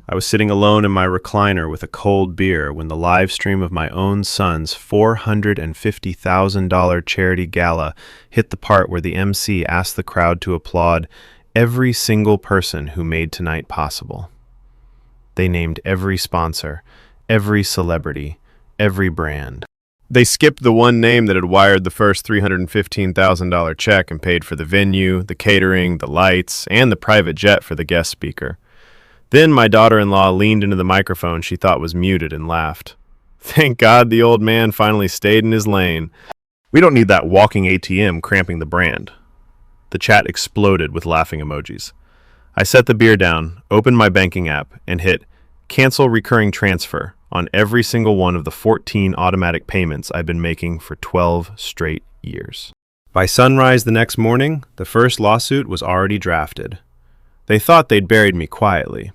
I was sitting alone in my recliner with a cold beer when the live stream of my own son's $450,000 charity gala hit the part where the MC asked the crowd to applaud every single person who made tonight possible. They named every sponsor, every celebrity, every brand. They skipped the one name that had wired the first $315,000 check and paid for the venue, the catering, the lights, and the private jet for the guest speaker. Then my daughter-in-law leaned into the microphone she thought was muted and laughed. Thank God the old man finally stayed in his lane. We don't need that walking ATM cramping the brand. The chat exploded with laughing emojis. I set the beer down, opened my banking app, and hit cancel recurring transfer on every single one of the 14 automatic payments I've been making for 12 straight years. By sunrise the next morning, the first lawsuit was already drafted. They thought they'd buried me quietly.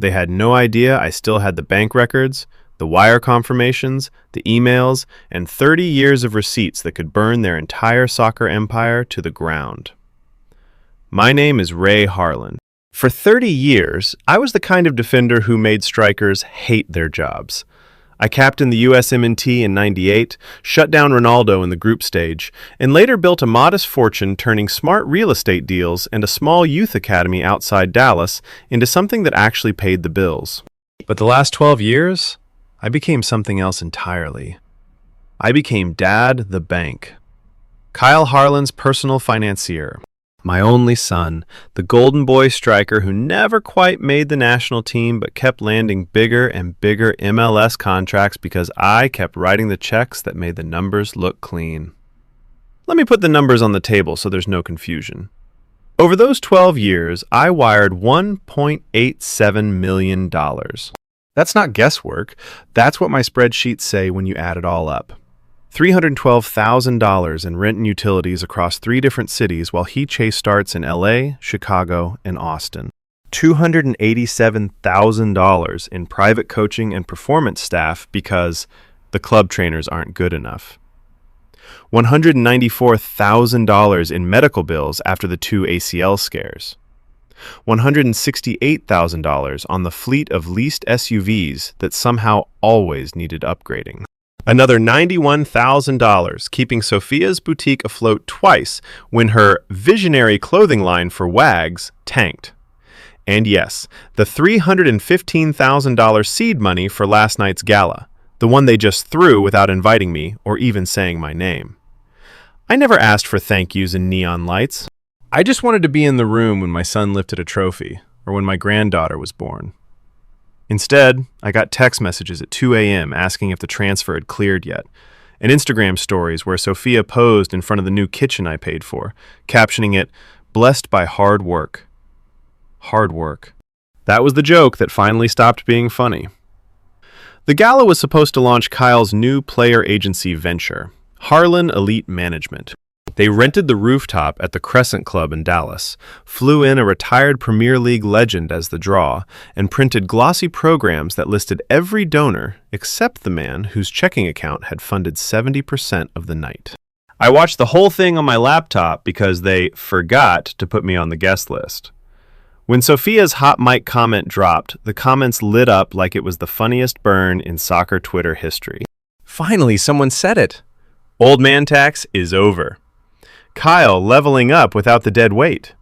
They had no idea I still had the bank records, the wire confirmations, the emails, and 30 years of receipts that could burn their entire soccer empire to the ground. My name is Ray Harlan. For 30 years, I was the kind of defender who made strikers hate their jobs. I captained the USMNT in '98, shut down Ronaldo in the group stage, and later built a modest fortune turning smart real estate deals and a small youth academy outside Dallas into something that actually paid the bills. But the last 12 years, I became something else entirely. I became Dad the Bank, Kyle Harlan's personal financier. My only son, the golden boy striker who never quite made the national team but kept landing bigger and bigger MLS contracts because I kept writing the checks that made the numbers look clean. Let me put the numbers on the table so there's no confusion. Over those 12 years, I wired $1.87 million. That's not guesswork. That's what my spreadsheets say when you add it all up. $312,000 in rent and utilities across 3 different cities while he chased starts in LA, Chicago, and Austin. $287,000 in private coaching and performance staff because the club trainers aren't good enough. $194,000 in medical bills after the 2 ACL scares. $168,000 on the fleet of leased SUVs that somehow always needed upgrading. Another $91,000 keeping Sophia's boutique afloat twice when her visionary clothing line for WAGs tanked. And yes, the $315,000 seed money for last night's gala, the one they just threw without inviting me or even saying my name. I never asked for thank yous and neon lights. I just wanted to be in the room when my son lifted a trophy or when my granddaughter was born. Instead, I got text messages at 2 a.m. asking if the transfer had cleared yet, and Instagram stories where Sophia posed in front of the new kitchen I paid for, captioning it, "Blessed by hard work." Hard work. That was the joke that finally stopped being funny. The gala was supposed to launch Kyle's new player agency venture, Harlan Elite Management. They rented the rooftop at the Crescent Club in Dallas, flew in a retired Premier League legend as the draw, and printed glossy programs that listed every donor except the man whose checking account had funded 70% of the night. I watched the whole thing on my laptop because they forgot to put me on the guest list. When Sophia's hot mic comment dropped, the comments lit up like it was the funniest burn in soccer Twitter history. Finally, someone said it. Old man tax is over. Kyle leveling up without the dead weight.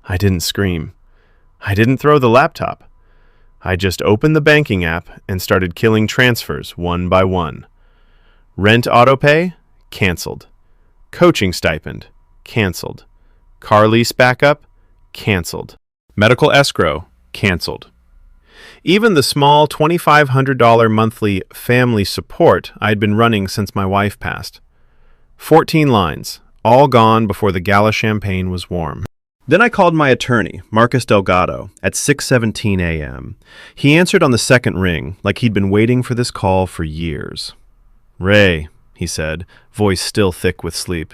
I didn't scream. I didn't throw the laptop. I just opened the banking app and started killing transfers one by one. Rent autopay? Canceled. Coaching stipend? Canceled. Car lease backup? Canceled. Medical escrow? Canceled. Even the small $2,500 monthly family support I'd been running since my wife passed. 14 lines. All gone before the gala champagne was warm. Then I called my attorney, Marcus Delgado, at 6:17 a.m. He answered on the second ring, like he'd been waiting for this call for years. "Ray," he said, voice still thick with sleep,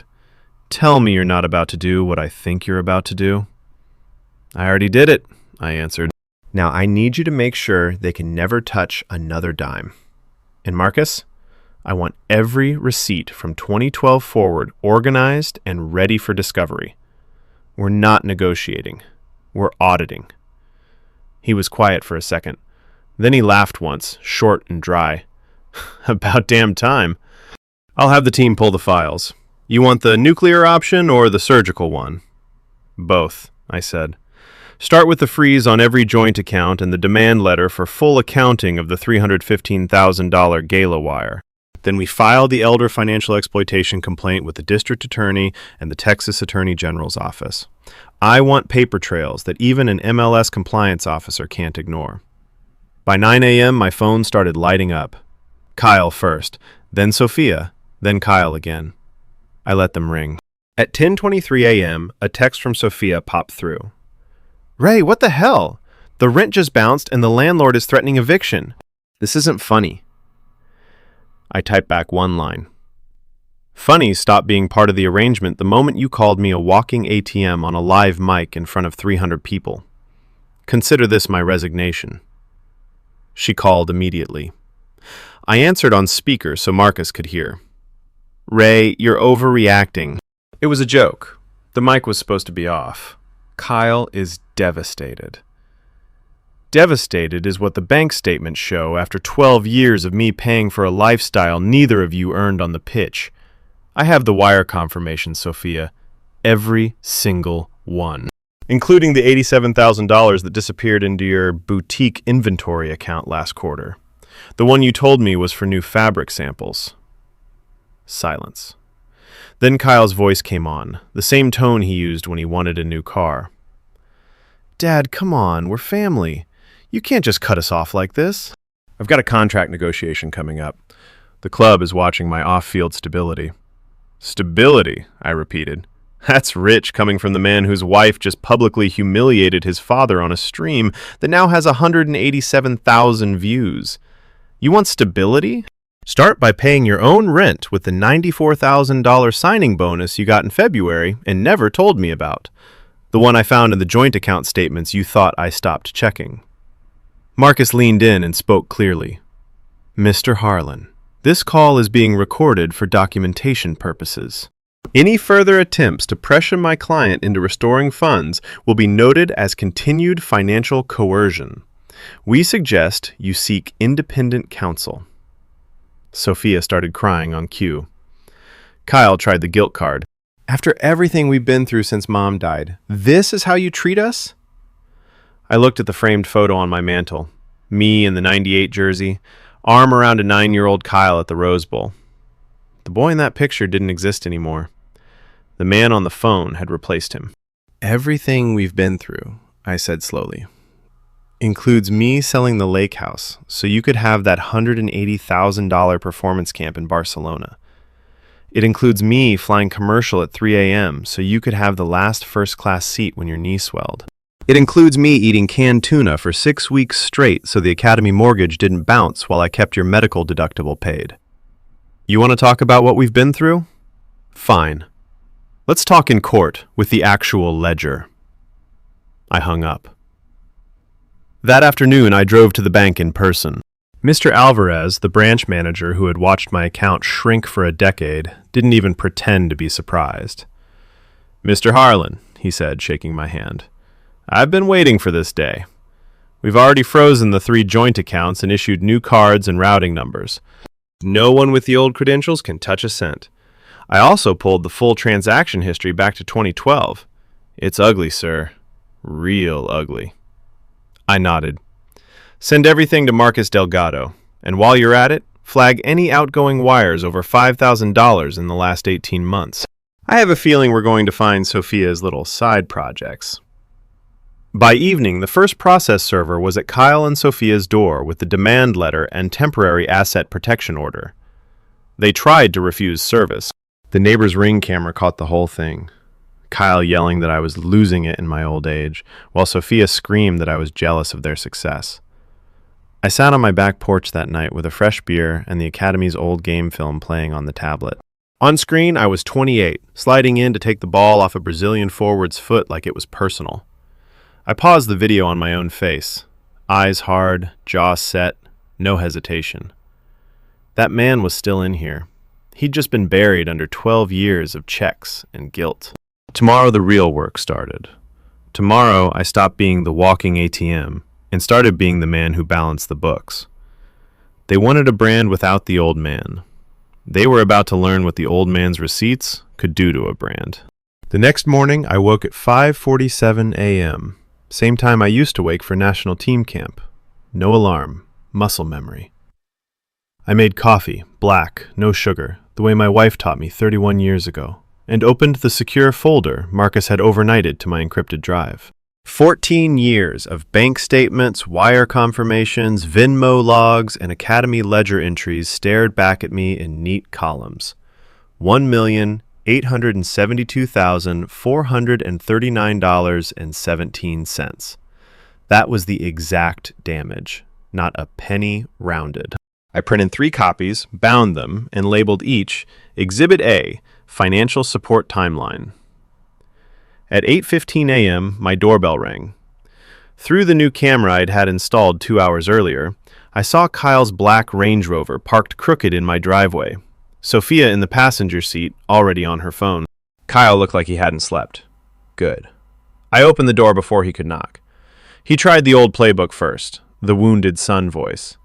"tell me you're not about to do what I think you're about to do." "I already did it," I answered. "Now I need you to make sure they can never touch another dime. And Marcus, I want every receipt from 2012 forward organized and ready for discovery. We're not negotiating. We're auditing." He was quiet for a second. Then he laughed once, short and dry. About damn time. I'll have the team pull the files. You want the nuclear option or the surgical one? Both, I said. Start with the freeze on every joint account and the demand letter for full accounting of the $315,000 gala wire. Then we file the elder financial exploitation complaint with the district attorney and the Texas Attorney General's office. I want paper trails that even an MLS compliance officer can't ignore. By 9 a.m., my phone started lighting up. Kyle first, then Sophia, then Kyle again. I let them ring. At 10:23 a.m., a text from Sophia popped through. Ray, what the hell? The rent just bounced and the landlord is threatening eviction. This isn't funny. I typed back one line. Funny stopped being part of the arrangement the moment you called me a walking ATM on a live mic in front of 300 people. Consider this my resignation. She called immediately. I answered on speaker so Marcus could hear. Ray, you're overreacting. It was a joke. The mic was supposed to be off. Kyle is devastated. Devastated is what the bank statements show after 12 years of me paying for a lifestyle neither of you earned on the pitch. I have the wire confirmation, Sophia. Every single one. Including the $87,000 that disappeared into your boutique inventory account last quarter. The one you told me was for new fabric samples. Silence. Then Kyle's voice came on, the same tone he used when he wanted a new car. Dad, come on, we're family. You can't just cut us off like this. I've got a contract negotiation coming up. The club is watching my off-field stability. Stability, I repeated. That's rich coming from the man whose wife just publicly humiliated his father on a stream that now has 187,000 views. You want stability? Start by paying your own rent with the $94,000 signing bonus you got in February and never told me about. The one I found in the joint account statements you thought I stopped checking. Marcus leaned in and spoke clearly. Mr. Harlan, this call is being recorded for documentation purposes. Any further attempts to pressure my client into restoring funds will be noted as continued financial coercion. We suggest you seek independent counsel. Sophia started crying on cue. Kyle tried the guilt card. After everything we've been through since Mom died, this is how you treat us? I looked at the framed photo on my mantle. Me in the '98 jersey, arm around a 9-year-old Kyle at the Rose Bowl. The boy in that picture didn't exist anymore. The man on the phone had replaced him. Everything we've been through, I said slowly, includes me selling the lake house so you could have that $180,000 performance camp in Barcelona. It includes me flying commercial at 3 a.m. so you could have the last first-class seat when your knee swelled. It includes me eating canned tuna for 6 weeks straight so the Academy mortgage didn't bounce while I kept your medical deductible paid. You want to talk about what we've been through? Fine. Let's talk in court with the actual ledger. I hung up. That afternoon, I drove to the bank in person. Mr. Alvarez, the branch manager who had watched my account shrink for a decade, didn't even pretend to be surprised. Mr. Harlan, he said, shaking my hand, I've been waiting for this day. We've already frozen the 3 joint accounts and issued new cards and routing numbers. No one with the old credentials can touch a cent. I also pulled the full transaction history back to 2012. It's ugly, sir. Real ugly. I nodded. Send everything to Marcus Delgado, and while you're at it, flag any outgoing wires over $5,000 in the last 18 months. I have a feeling we're going to find Sophia's little side projects. By evening, the first process server was at Kyle and Sophia's door with the demand letter and temporary asset protection order. They tried to refuse service. The neighbor's Ring camera caught the whole thing. Kyle yelling that I was losing it in my old age, while Sophia screamed that I was jealous of their success. I sat on my back porch that night with a fresh beer and the Academy's old game film playing on the tablet. On screen, I was 28, sliding in to take the ball off a Brazilian forward's foot like it was personal. I paused the video on my own face. Eyes hard, jaw set, no hesitation. That man was still in here. He'd just been buried under 12 years of checks and guilt. Tomorrow the real work started. Tomorrow I stopped being the walking ATM and started being the man who balanced the books. They wanted a brand without the old man. They were about to learn what the old man's receipts could do to a brand. The next morning, I woke at 5:47 a.m., same time I used to wake for national team camp. No alarm, muscle memory. I made coffee, black, no sugar, the way my wife taught me 31 years ago, and opened the secure folder Marcus had overnighted to my encrypted drive. 14 years of bank statements, wire confirmations, Venmo logs, and Academy ledger entries stared back at me in neat columns. $1,872,439.17. That was the exact damage, not a penny rounded. I printed 3 copies, bound them, and labeled each Exhibit A, Financial Support Timeline. At 8:15 a.m., my doorbell rang. Through the new camera I'd had installed 2 hours earlier, I saw Kyle's black Range Rover parked crooked in my driveway. Sophia in the passenger seat, already on her phone. Kyle looked like he hadn't slept. Good. I opened the door before he could knock. He tried the old playbook first, the wounded son voice.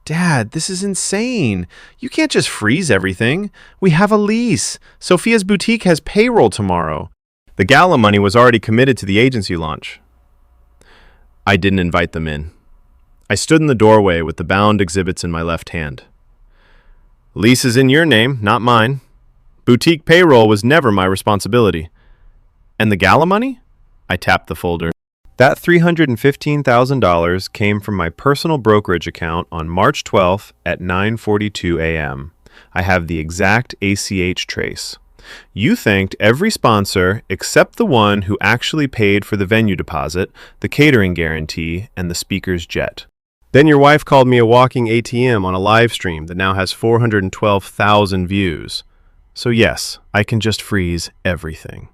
Dad, this is insane. You can't just freeze everything. We have a lease. Sophia's boutique has payroll tomorrow. The gala money was already committed to the agency launch. I didn't invite them in. I stood in the doorway with the bound exhibits in my left hand. Lease is in your name, not mine. Boutique payroll was never my responsibility. And the gala money? I tapped the folder. That $315,000 came from my personal brokerage account on March 12th at 9:42 a.m. I have the exact ACH trace. You thanked every sponsor except the one who actually paid for the venue deposit, the catering guarantee, and the speaker's jet. Then your wife called me a walking ATM on a live stream that now has 412,000 views. So yes, I can just freeze everything.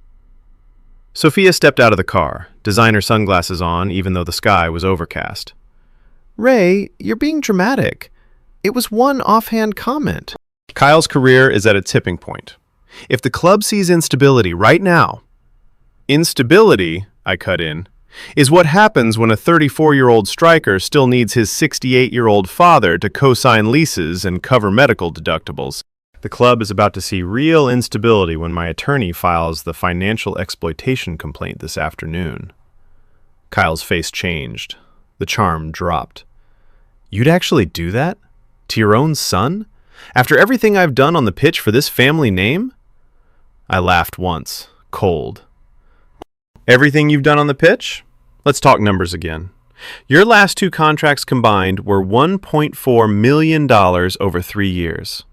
Sophia stepped out of the car, designer sunglasses on even though the sky was overcast. Ray, you're being dramatic. It was one offhand comment. Kyle's career is at a tipping point. If the club sees instability right now, instability, I cut in, is what happens when a 34-year-old striker still needs his 68-year-old father to co-sign leases and cover medical deductibles. The club is about to see real instability when my attorney files the financial exploitation complaint this afternoon. Kyle's face changed. The charm dropped. You'd actually do that? To your own son? After everything I've done on the pitch for this family name? I laughed once, cold. Everything you've done on the pitch? Let's talk numbers again. Your last 2 contracts combined were $1.4 million over 3 years.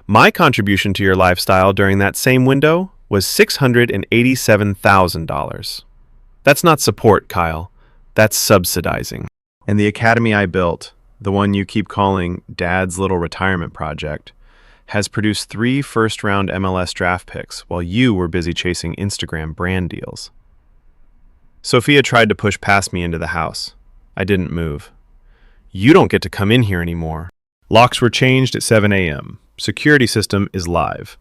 My contribution to your lifestyle during that same window was $687,000. That's not support, Kyle. That's subsidizing. And the academy I built, the one you keep calling Dad's Little Retirement Project, has produced 3 first-round MLS draft picks while you were busy chasing Instagram brand deals. Sophia tried to push past me into the house. I didn't move. You don't get to come in here anymore. Locks were changed at 7 a.m. Security system is live.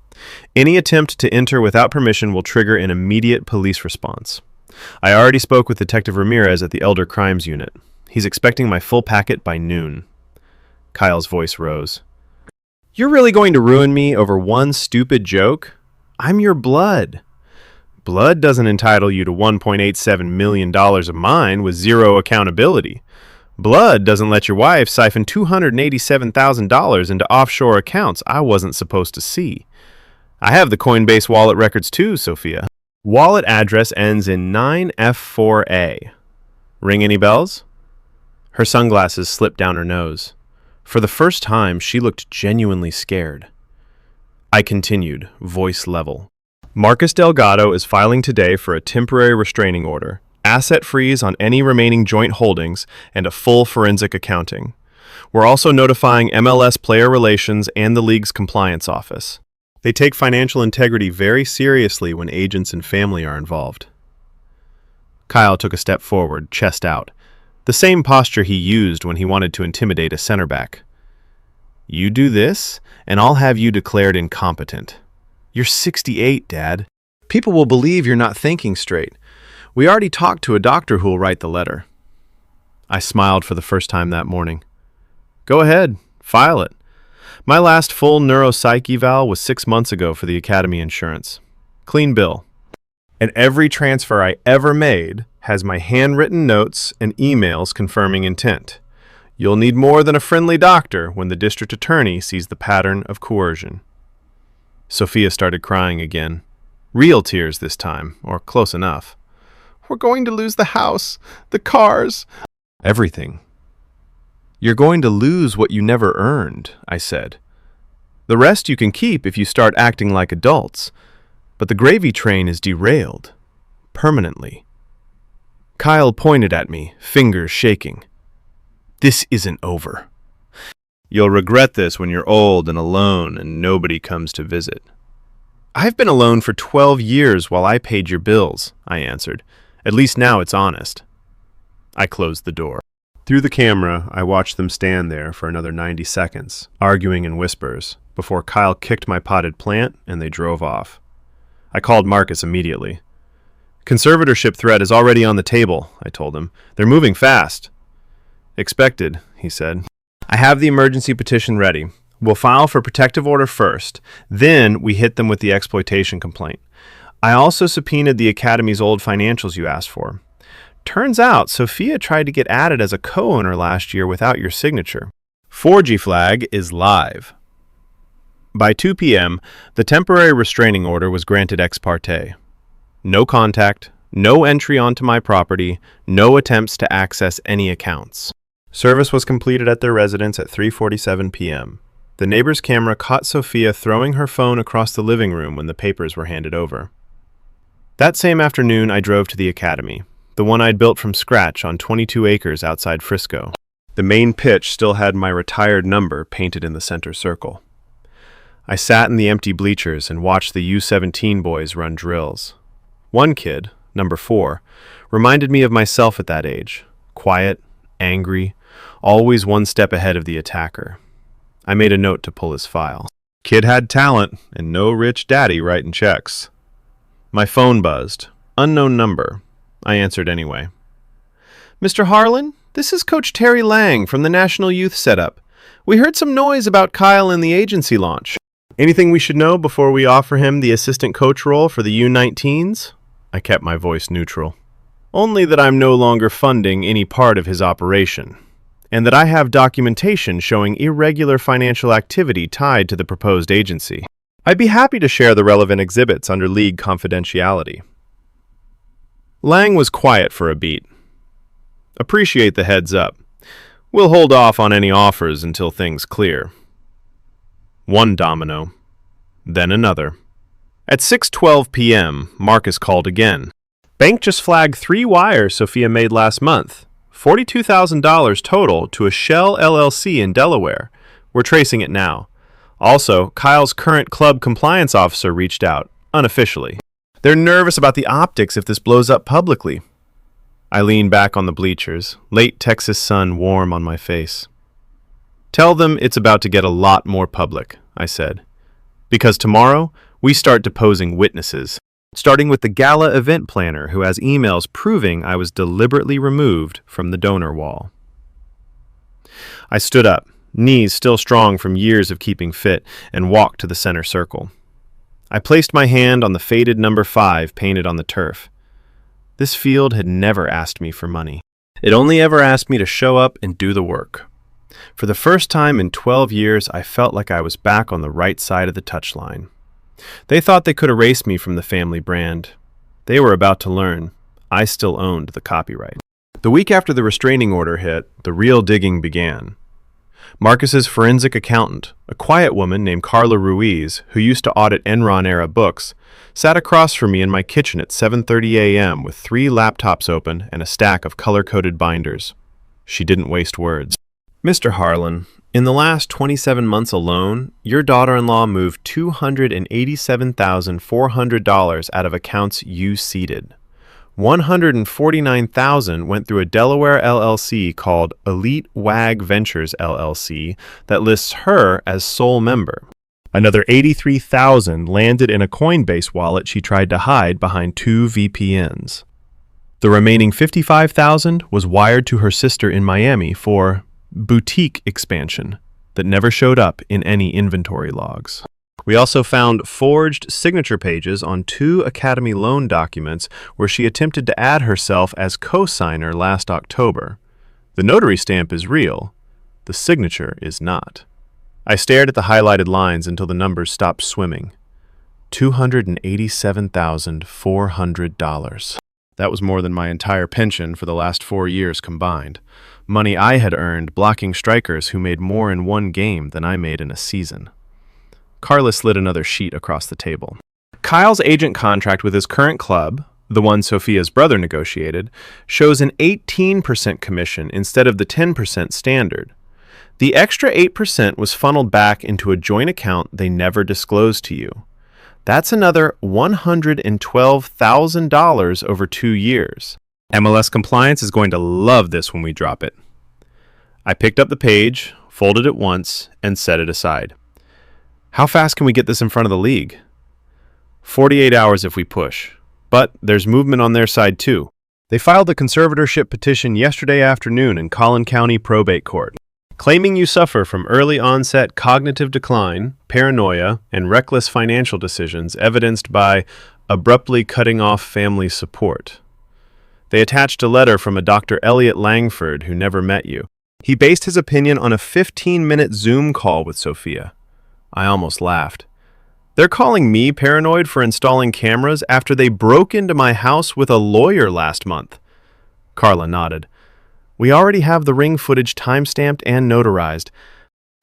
Any attempt to enter without permission will trigger an immediate police response. I already spoke with Detective Ramirez at the Elder Crimes Unit. He's expecting my full packet by noon. Kyle's voice rose. You're really going to ruin me over one stupid joke? I'm your blood. Blood doesn't entitle you to $1.87 million of mine with zero accountability. Blood doesn't let your wife siphon $287,000 into offshore accounts I wasn't supposed to see. I have the Coinbase wallet records too, Sophia. Wallet address ends in 9F4A. Ring any bells? Her sunglasses slipped down her nose. For the first time, she looked genuinely scared. I continued, voice level. Marcus Delgado is filing today for a temporary restraining order, asset freeze on any remaining joint holdings, and a full forensic accounting. We're also notifying MLS Player Relations and the league's compliance office. They take financial integrity very seriously when agents and family are involved. Kyle took a step forward, chest out, the same posture he used when he wanted to intimidate a center back. You do this, and I'll have you declared incompetent. You're 68, Dad. People will believe you're not thinking straight. We already talked to a doctor who will write the letter. I smiled for the first time that morning. Go ahead, file it. My last full neuropsych eval was 6 months ago for the Academy insurance. Clean bill. And every transfer I ever made has my handwritten notes and emails confirming intent. You'll need more than a friendly doctor when the district attorney sees the pattern of coercion. Sophia started crying again. Real tears this time, or close enough. We're going to lose the house, the cars, everything. You're going to lose what you never earned, I said. The rest you can keep if you start acting like adults, but the gravy train is derailed, permanently. Kyle pointed at me, fingers shaking. This isn't over. You'll regret this when you're old and alone and nobody comes to visit. I've been alone for 12 years while I paid your bills, I answered. At least now it's honest. I closed the door. Through the camera, I watched them stand there for another 90 seconds, arguing in whispers, before Kyle kicked my potted plant and they drove off. I called Marcus immediately. Conservatorship threat is already on the table, I told him. They're moving fast. Expected, he said. I have the emergency petition ready. We'll file for protective order first, then we hit them with the exploitation complaint. I also subpoenaed the Academy's old financials you asked for. Turns out Sophia tried to get added as a co-owner last year without your signature. 4G flag is live. By 2 p.m., the temporary restraining order was granted ex parte. No contact, no entry onto my property, no attempts to access any accounts. Service was completed at their residence at 3:47 p.m. The neighbor's camera caught Sophia throwing her phone across the living room when the papers were handed over. That same afternoon, I drove to the Academy, the one I'd built from scratch on 22 acres outside Frisco. The main pitch still had my retired number painted in the center circle. I sat in the empty bleachers and watched the U-17 boys run drills. One kid, number 4, reminded me of myself at that age. Quiet, angry, always one step ahead of the attacker. I made a note to pull his file. Kid had talent and no rich daddy writing checks. My phone buzzed. Unknown number. I answered anyway. Mr. Harlan, this is Coach Terry Lang from the National Youth Setup. We heard some noise about Kyle in the agency launch. Anything we should know before we offer him the assistant coach role for the U19s? I kept my voice neutral. Only that I'm no longer funding any part of his operation, and that I have documentation showing irregular financial activity tied to the proposed agency. I'd be happy to share the relevant exhibits under league confidentiality. Lang was quiet for a beat. Appreciate the heads up. We'll hold off on any offers until things clear. One domino, then another. At 6:12 p.m., Marcus called again. Bank just flagged 3 wires Sophia made last month. $42,000 total to a Shell LLC in Delaware. We're tracing it now. Also, Kyle's current club compliance officer reached out, unofficially. They're nervous about the optics if this blows up publicly. I leaned back on the bleachers, late Texas sun warm on my face. Tell them it's about to get a lot more public, I said. Because tomorrow, we start deposing witnesses, starting with the gala event planner who has emails proving I was deliberately removed from the donor wall. I stood up, knees still strong from years of keeping fit, and walked to the center circle. I placed my hand on the faded number 5 painted on the turf. This field had never asked me for money. It only ever asked me to show up and do the work. For the first time in 12 years, I felt like I was back on the right side of the touchline. They thought they could erase me from the family brand. They were about to learn. I still owned the copyright. The week after the restraining order hit, the real digging began. Marcus's forensic accountant, a quiet woman named Carla Ruiz, who used to audit Enron-era books, sat across from me in my kitchen at 7:30 a.m. with 3 laptops open and a stack of color-coded binders. She didn't waste words. Mr. Harlan, in the last 27 months alone, your daughter-in-law moved $287,400 out of accounts you seeded. $149,000 went through a Delaware LLC called Elite WAG Ventures LLC that lists her as sole member. Another $83,000 landed in a Coinbase wallet she tried to hide behind 2 VPNs. The remaining $55,000 was wired to her sister in Miami for boutique expansion that never showed up in any inventory logs. We also found forged signature pages on 2 Academy loan documents where she attempted to add herself as co-signer last October. The notary stamp is real. The signature is not. I stared at the highlighted lines until the numbers stopped swimming. $287,400. That was more than my entire pension for the last 4 years combined. Money I had earned blocking strikers who made more in one game than I made in a season. Carla slid another sheet across the table. Kyle's agent contract with his current club, the one Sophia's brother negotiated, shows an 18% commission instead of the 10% standard. The extra 8% was funneled back into a joint account they never disclosed to you. That's another $112,000 over 2 years. MLS Compliance is going to love this when we drop it. I picked up the page, folded it once, and set it aside. How fast can we get this in front of the league? 48 hours if we push. But there's movement on their side too. They filed the conservatorship petition yesterday afternoon in Collin County Probate Court, claiming you suffer from early onset cognitive decline, paranoia, and reckless financial decisions evidenced by abruptly cutting off family support. They attached a letter from a Dr. Elliot Langford who never met you. He based his opinion on a 15-minute Zoom call with Sophia. I almost laughed. They're calling me paranoid for installing cameras after they broke into my house with a lawyer last month. Carla nodded. We already have the ring footage time-stamped and notarized.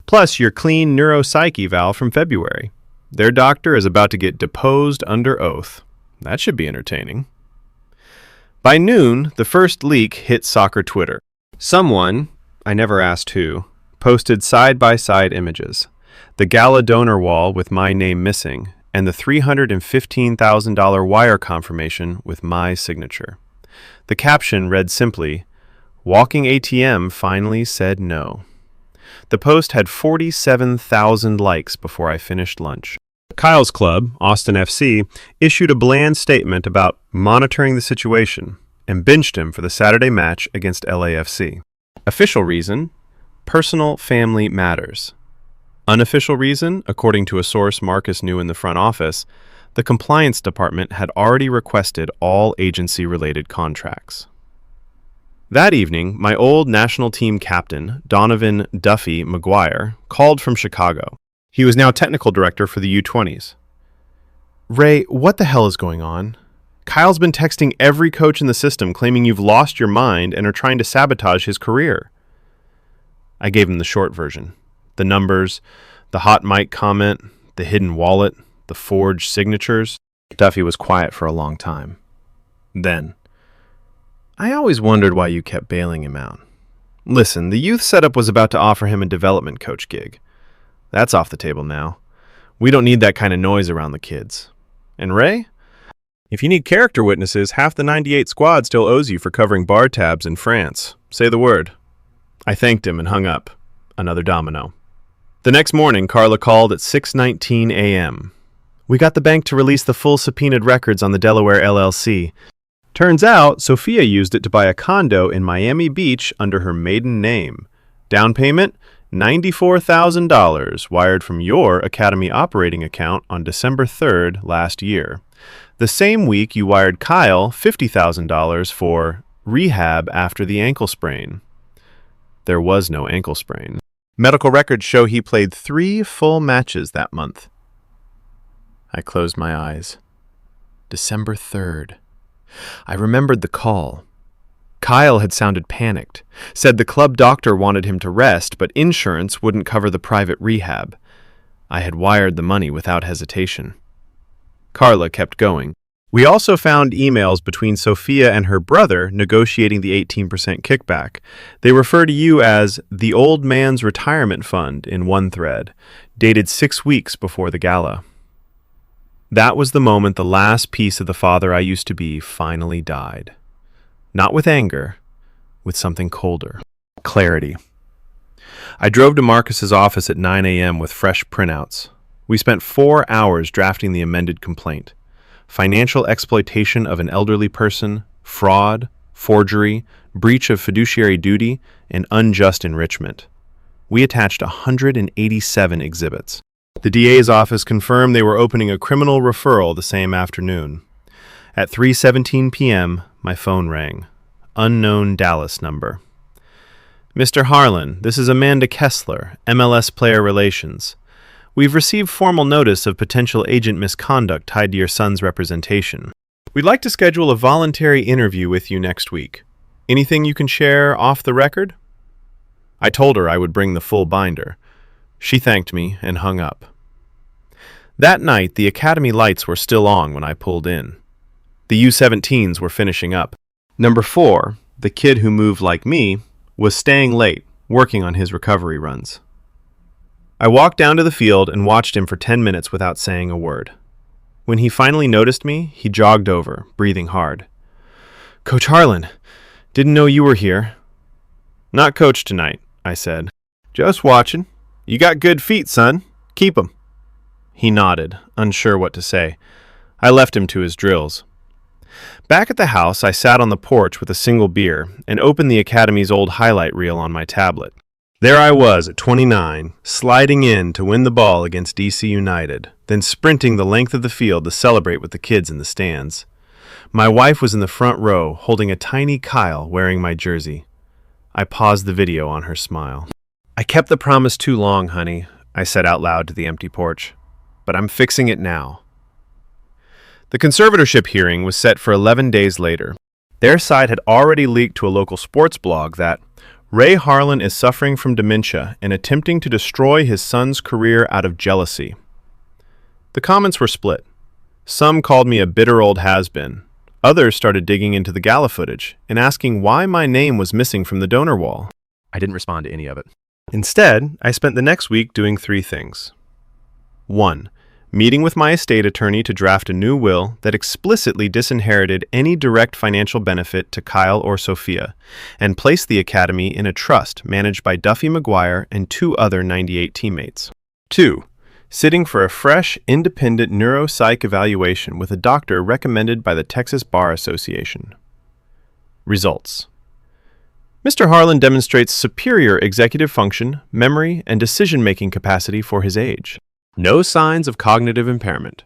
Plus your clean neuropsych eval from February. Their doctor is about to get deposed under oath. That should be entertaining. By noon, the first leak hit soccer Twitter. Someone, I never asked who, posted side-by-side images. The gala donor wall with my name missing, and the $315,000 wire confirmation with my signature. The caption read simply, "Walking ATM finally said no." The post had 47,000 likes before I finished lunch. Kyle's club, Austin FC, issued a bland statement about monitoring the situation and benched him for the Saturday match against LAFC. Official reason, personal family matters. Unofficial reason, according to a source Marcus knew in the front office, the compliance department had already requested all agency-related contracts. That evening, my old national team captain, Donovan Duffy McGuire, called from Chicago. He was now technical director for the U20s. Ray, what the hell is going on? Kyle's been texting every coach in the system claiming you've lost your mind and are trying to sabotage his career. I gave him the short version. The numbers, the hot mic comment, the hidden wallet, the forged signatures. Duffy was quiet for a long time. Then, I always wondered why you kept bailing him out. Listen, the youth setup was about to offer him a development coach gig. That's off the table now. We don't need that kind of noise around the kids. And Ray? If you need character witnesses, half the 98 squad still owes you for covering bar tabs in France. Say the word. I thanked him and hung up. Another domino. The next morning, Carla called at 6:19 a.m. We got the bank to release the full subpoenaed records on the Delaware LLC. Turns out, Sophia used it to buy a condo in Miami Beach under her maiden name. Down payment, $94,000 wired from your Academy operating account on December 3rd last year. The same week, you wired Kyle $50,000 for rehab after the ankle sprain. There was no ankle sprain. Medical records show he played 3 full matches that month. I closed my eyes. December 3rd. I remembered the call. Kyle had sounded panicked, said the club doctor wanted him to rest, but insurance wouldn't cover the private rehab. I had wired the money without hesitation. Carla kept going. We also found emails between Sophia and her brother negotiating the 18% kickback. They refer to you as the old man's retirement fund in one thread, dated 6 weeks before the gala. That was the moment the last piece of the father I used to be finally died. Not with anger, with something colder. Clarity. I drove to Marcus's office at 9 a.m. with fresh printouts. We spent 4 hours drafting the amended complaint. Financial exploitation of an elderly person, fraud, forgery, breach of fiduciary duty, and unjust enrichment. We attached 187 exhibits. The DA's office confirmed they were opening a criminal referral the same afternoon. At 3:17 p.m., my phone rang. Unknown Dallas number. Mr. Harlan, this is Amanda Kessler, MLS Player Relations. We've received formal notice of potential agent misconduct tied to your son's representation. We'd like to schedule a voluntary interview with you next week. Anything you can share off the record? I told her I would bring the full binder. She thanked me and hung up. That night, the academy lights were still on when I pulled in. The U-17s were finishing up. Number 4, the kid who moved like me, was staying late, working on his recovery runs. I walked down to the field and watched him for 10 minutes without saying a word. When he finally noticed me, he jogged over, breathing hard. "Coach Harlan, didn't know you were here." "Not coach tonight," I said. "Just watching. You got good feet, son. Keep 'em." He nodded, unsure what to say. I left him to his drills. Back at the house, I sat on the porch with a single beer and opened the Academy's old highlight reel on my tablet. There I was at 29, sliding in to win the ball against DC United, then sprinting the length of the field to celebrate with the kids in the stands. My wife was in the front row, holding a tiny Kyle wearing my jersey. I paused the video on her smile. "I kept the promise too long, honey," I said out loud to the empty porch. "But I'm fixing it now." The conservatorship hearing was set for 11 days later. Their side had already leaked to a local sports blog that Ray Harlan is suffering from dementia and attempting to destroy his son's career out of jealousy. The comments were split. Some called me a bitter old has-been. Others started digging into the gala footage and asking why my name was missing from the donor wall. I didn't respond to any of it. Instead, I spent the next week doing 3 things. 1. Meeting with my estate attorney to draft a new will that explicitly disinherited any direct financial benefit to Kyle or Sophia, and placed the Academy in a trust managed by Duffy McGuire and 2 other 98 teammates. 2. Sitting for a fresh, independent neuropsych evaluation with a doctor recommended by the Texas Bar Association. Results. Mr. Harlan demonstrates superior executive function, memory, and decision-making capacity for his age. No signs of cognitive impairment.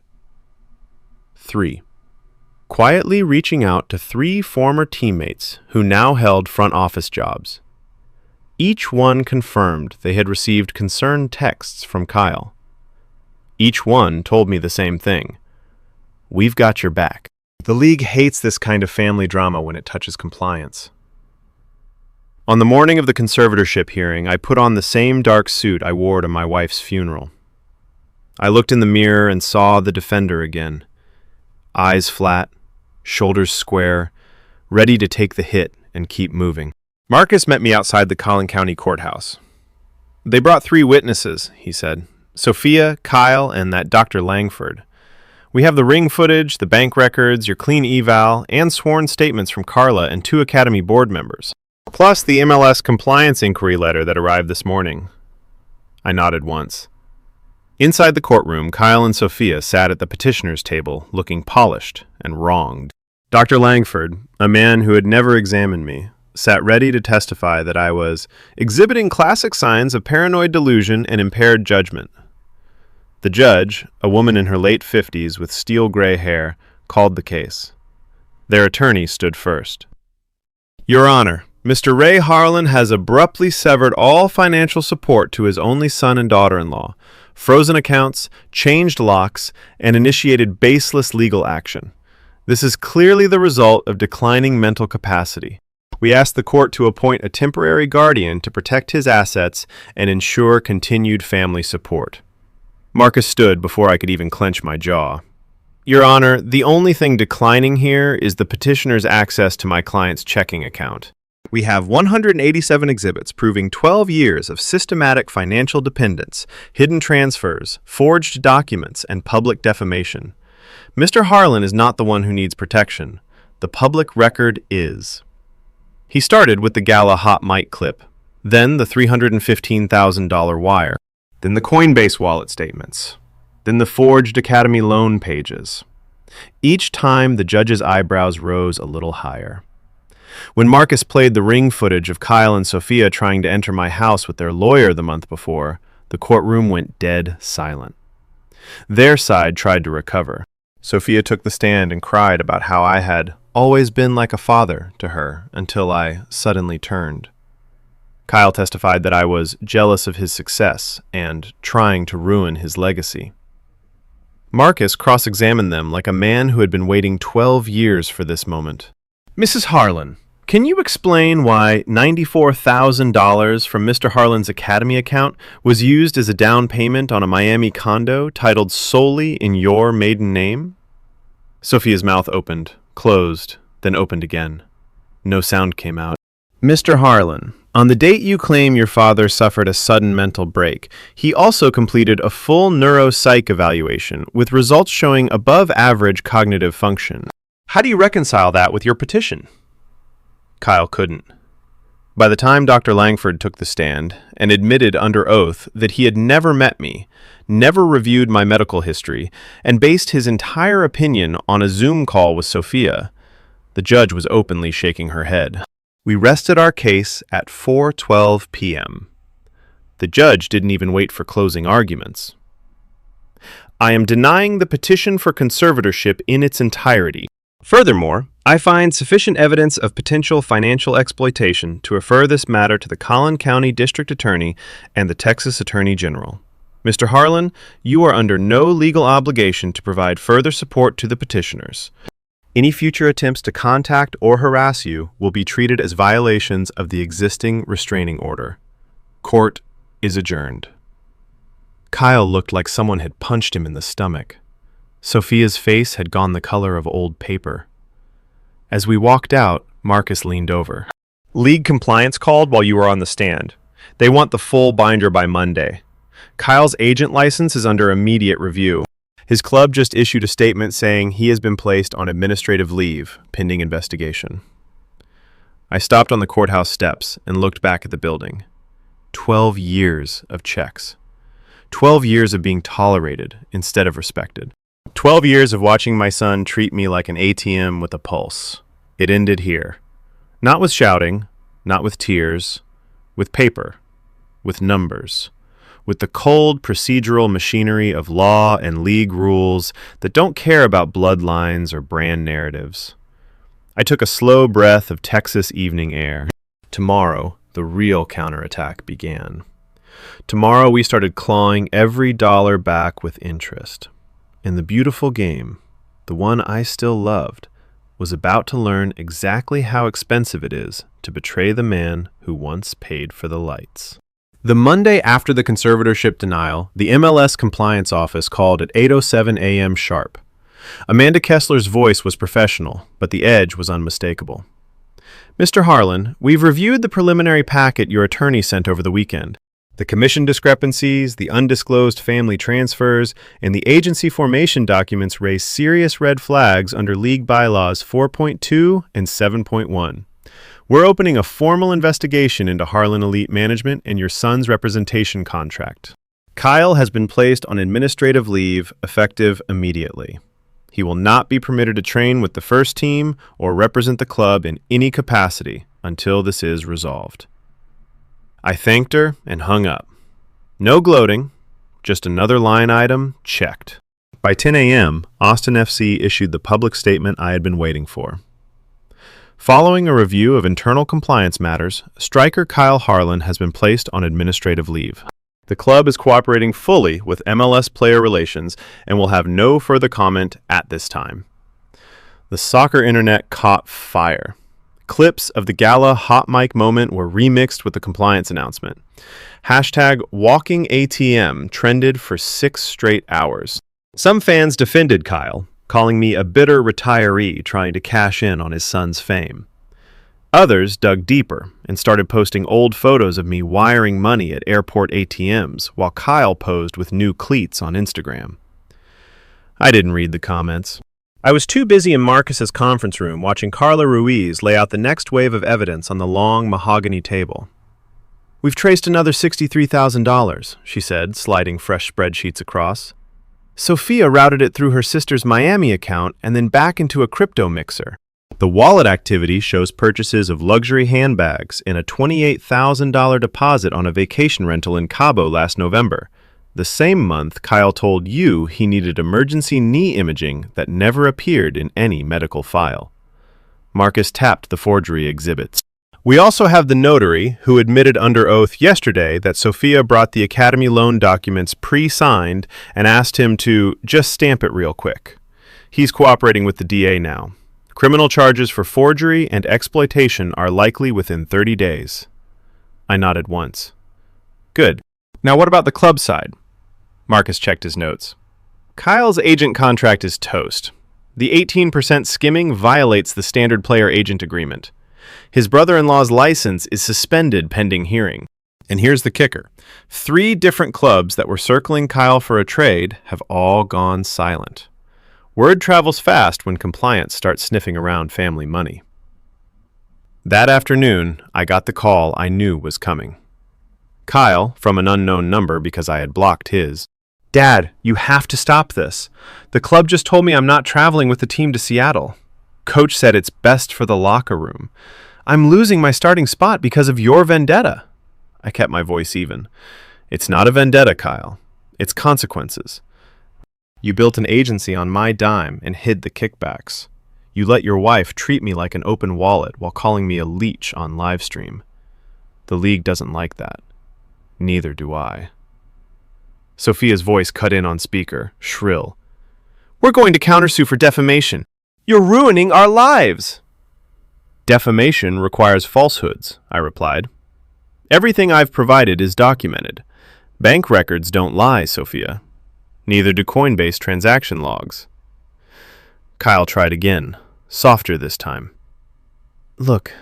3. Quietly reaching out to 3 former teammates who now held front office jobs. Each one confirmed they had received concerned texts from Kyle. Each one told me the same thing. "We've got your back." The league hates this kind of family drama when it touches compliance. On the morning of the conservatorship hearing, I put on the same dark suit I wore to my wife's funeral. I looked in the mirror and saw the defender again. Eyes flat, shoulders square, ready to take the hit and keep moving. Marcus met me outside the Collin County Courthouse. "They brought 3 witnesses," he said. "Sophia, Kyle, and that Dr. Langford. We have the ring footage, the bank records, your clean eval, and sworn statements from Carla and 2 Academy board members. Plus the MLS compliance inquiry letter that arrived this morning." I nodded once. Inside the courtroom, Kyle and Sophia sat at the petitioner's table, looking polished and wronged. Dr. Langford, a man who had never examined me, sat ready to testify that I was exhibiting classic signs of paranoid delusion and impaired judgment. The judge, a woman in her late 50s with steel gray hair, called the case. Their attorney stood first. "Your Honor, Mr. Ray Harlan has abruptly severed all financial support to his only son and daughter-in-law, frozen accounts, changed locks, and initiated baseless legal action. This is clearly the result of declining mental capacity. We ask the court to appoint a temporary guardian to protect his assets and ensure continued family support." Marcus stood before I could even clench my jaw. "Your Honor, the only thing declining here is the petitioner's access to my client's checking account. We have 187 exhibits proving 12 years of systematic financial dependence, hidden transfers, forged documents, and public defamation. Mr. Harlan is not the one who needs protection. The public record is." He started with the gala hot mic clip, then the $315,000 wire, then the Coinbase wallet statements, then the forged Academy loan pages. Each time, the judge's eyebrows rose a little higher. When Marcus played the ring footage of Kyle and Sophia trying to enter my house with their lawyer the month before, the courtroom went dead silent. Their side tried to recover. Sophia took the stand and cried about how I had always been like a father to her until I suddenly turned. Kyle testified that I was jealous of his success and trying to ruin his legacy. Marcus cross-examined them like a man who had been waiting 12 years for this moment. Mrs. Harlan, can you explain why $94,000 from Mr. Harlan's Academy account was used as a down payment on a Miami condo titled solely in your maiden name? Sophia's mouth opened, closed, then opened again. No sound came out. Mr. Harlan, on the date you claim your father suffered a sudden mental break, he also completed a full neuropsych evaluation with results showing above-average cognitive function. How do you reconcile that with your petition? Kyle couldn't. By the time Dr. Langford took the stand and admitted under oath that he had never met me, never reviewed my medical history, and based his entire opinion on a Zoom call with Sophia, the judge was openly shaking her head. We rested our case at 4:12 p.m. The judge didn't even wait for closing arguments. I am denying the petition for conservatorship in its entirety. Furthermore, I find sufficient evidence of potential financial exploitation to refer this matter to the Collin County District Attorney and the Texas Attorney General. Mr. Harlan, you are under no legal obligation to provide further support to the petitioners. Any future attempts to contact or harass you will be treated as violations of the existing restraining order. Court is adjourned. Kyle looked like someone had punched him in the stomach. Sophia's face had gone the color of old paper. As we walked out, Marcus leaned over. League compliance called while you were on the stand. They want the full binder by Monday. Kyle's agent license is under immediate review. His club just issued a statement saying he has been placed on administrative leave, pending investigation. I stopped on the courthouse steps and looked back at the building. 12 years of checks. 12 years of being tolerated instead of respected. 12 years of watching my son treat me like an ATM with a pulse. It ended here. Not with shouting, not with tears, with paper, with numbers. With the cold procedural machinery of law and league rules that don't care about bloodlines or brand narratives. I took a slow breath of Texas evening air. Tomorrow, the real counterattack began. Tomorrow, we started clawing every dollar back with interest. And the beautiful game, the one I still loved, was about to learn exactly how expensive it is to betray the man who once paid for the lights. The Monday after the conservatorship denial, the MLS compliance office called at 8:07 a.m. sharp. Amanda Kessler's voice was professional, but the edge was unmistakable. Mr. Harlan, we've reviewed the preliminary packet your attorney sent over the weekend. The commission discrepancies, the undisclosed family transfers, and the agency formation documents raise serious red flags under League Bylaws 4.2 and 7.1. We're opening a formal investigation into Harlan Elite Management and your son's representation contract. Kyle has been placed on administrative leave effective immediately. He will not be permitted to train with the first team or represent the club in any capacity until this is resolved. I thanked her and hung up. No gloating, just another line item checked. By 10 a.m., Austin FC issued the public statement I had been waiting for. Following a review of internal compliance matters, striker Kyle Harlan has been placed on administrative leave. The club is cooperating fully with MLS player relations and will have no further comment at this time. The soccer internet caught fire. Clips of the gala hot mic moment were remixed with the compliance announcement. #WalkingATM trended for 6 straight hours. Some fans defended Kyle, calling me a bitter retiree trying to cash in on his son's fame. Others dug deeper and started posting old photos of me wiring money at airport ATMs while Kyle posed with new cleats on Instagram. I didn't read the comments. I was too busy in Marcus's conference room watching Carla Ruiz lay out the next wave of evidence on the long mahogany table. We've traced another $63,000, she said, sliding fresh spreadsheets across. Sophia routed it through her sister's Miami account and then back into a crypto mixer. The wallet activity shows purchases of luxury handbags and a $28,000 deposit on a vacation rental in Cabo last November. The same month, Kyle told you he needed emergency knee imaging that never appeared in any medical file. Marcus tapped the forgery exhibits. We also have the notary, who admitted under oath yesterday that Sophia brought the Academy loan documents pre-signed and asked him to just stamp it real quick. He's cooperating with the DA now. Criminal charges for forgery and exploitation are likely within 30 days. I nodded once. Good. Now what about the club side? Marcus checked his notes. Kyle's agent contract is toast. The 18% skimming violates the standard player-agent agreement. His brother-in-law's license is suspended pending hearing. And here's the kicker. 3 different clubs that were circling Kyle for a trade have all gone silent. Word travels fast when compliance starts sniffing around family money. That afternoon, I got the call I knew was coming. Kyle, from an unknown number because I had blocked his. Dad, you have to stop this. The club just told me I'm not traveling with the team to Seattle. Coach said it's best for the locker room. I'm losing my starting spot because of your vendetta. I kept my voice even. It's not a vendetta, Kyle. It's consequences. You built an agency on my dime and hid the kickbacks. You let your wife treat me like an open wallet while calling me a leech on livestream. The league doesn't like that. Neither do I. Sophia's voice cut in on speaker, shrill. We're going to countersue for defamation. You're ruining our lives. Defamation requires falsehoods, I replied. Everything I've provided is documented. Bank records don't lie, Sophia. Neither do Coinbase transaction logs. Kyle tried again, softer this time. Look,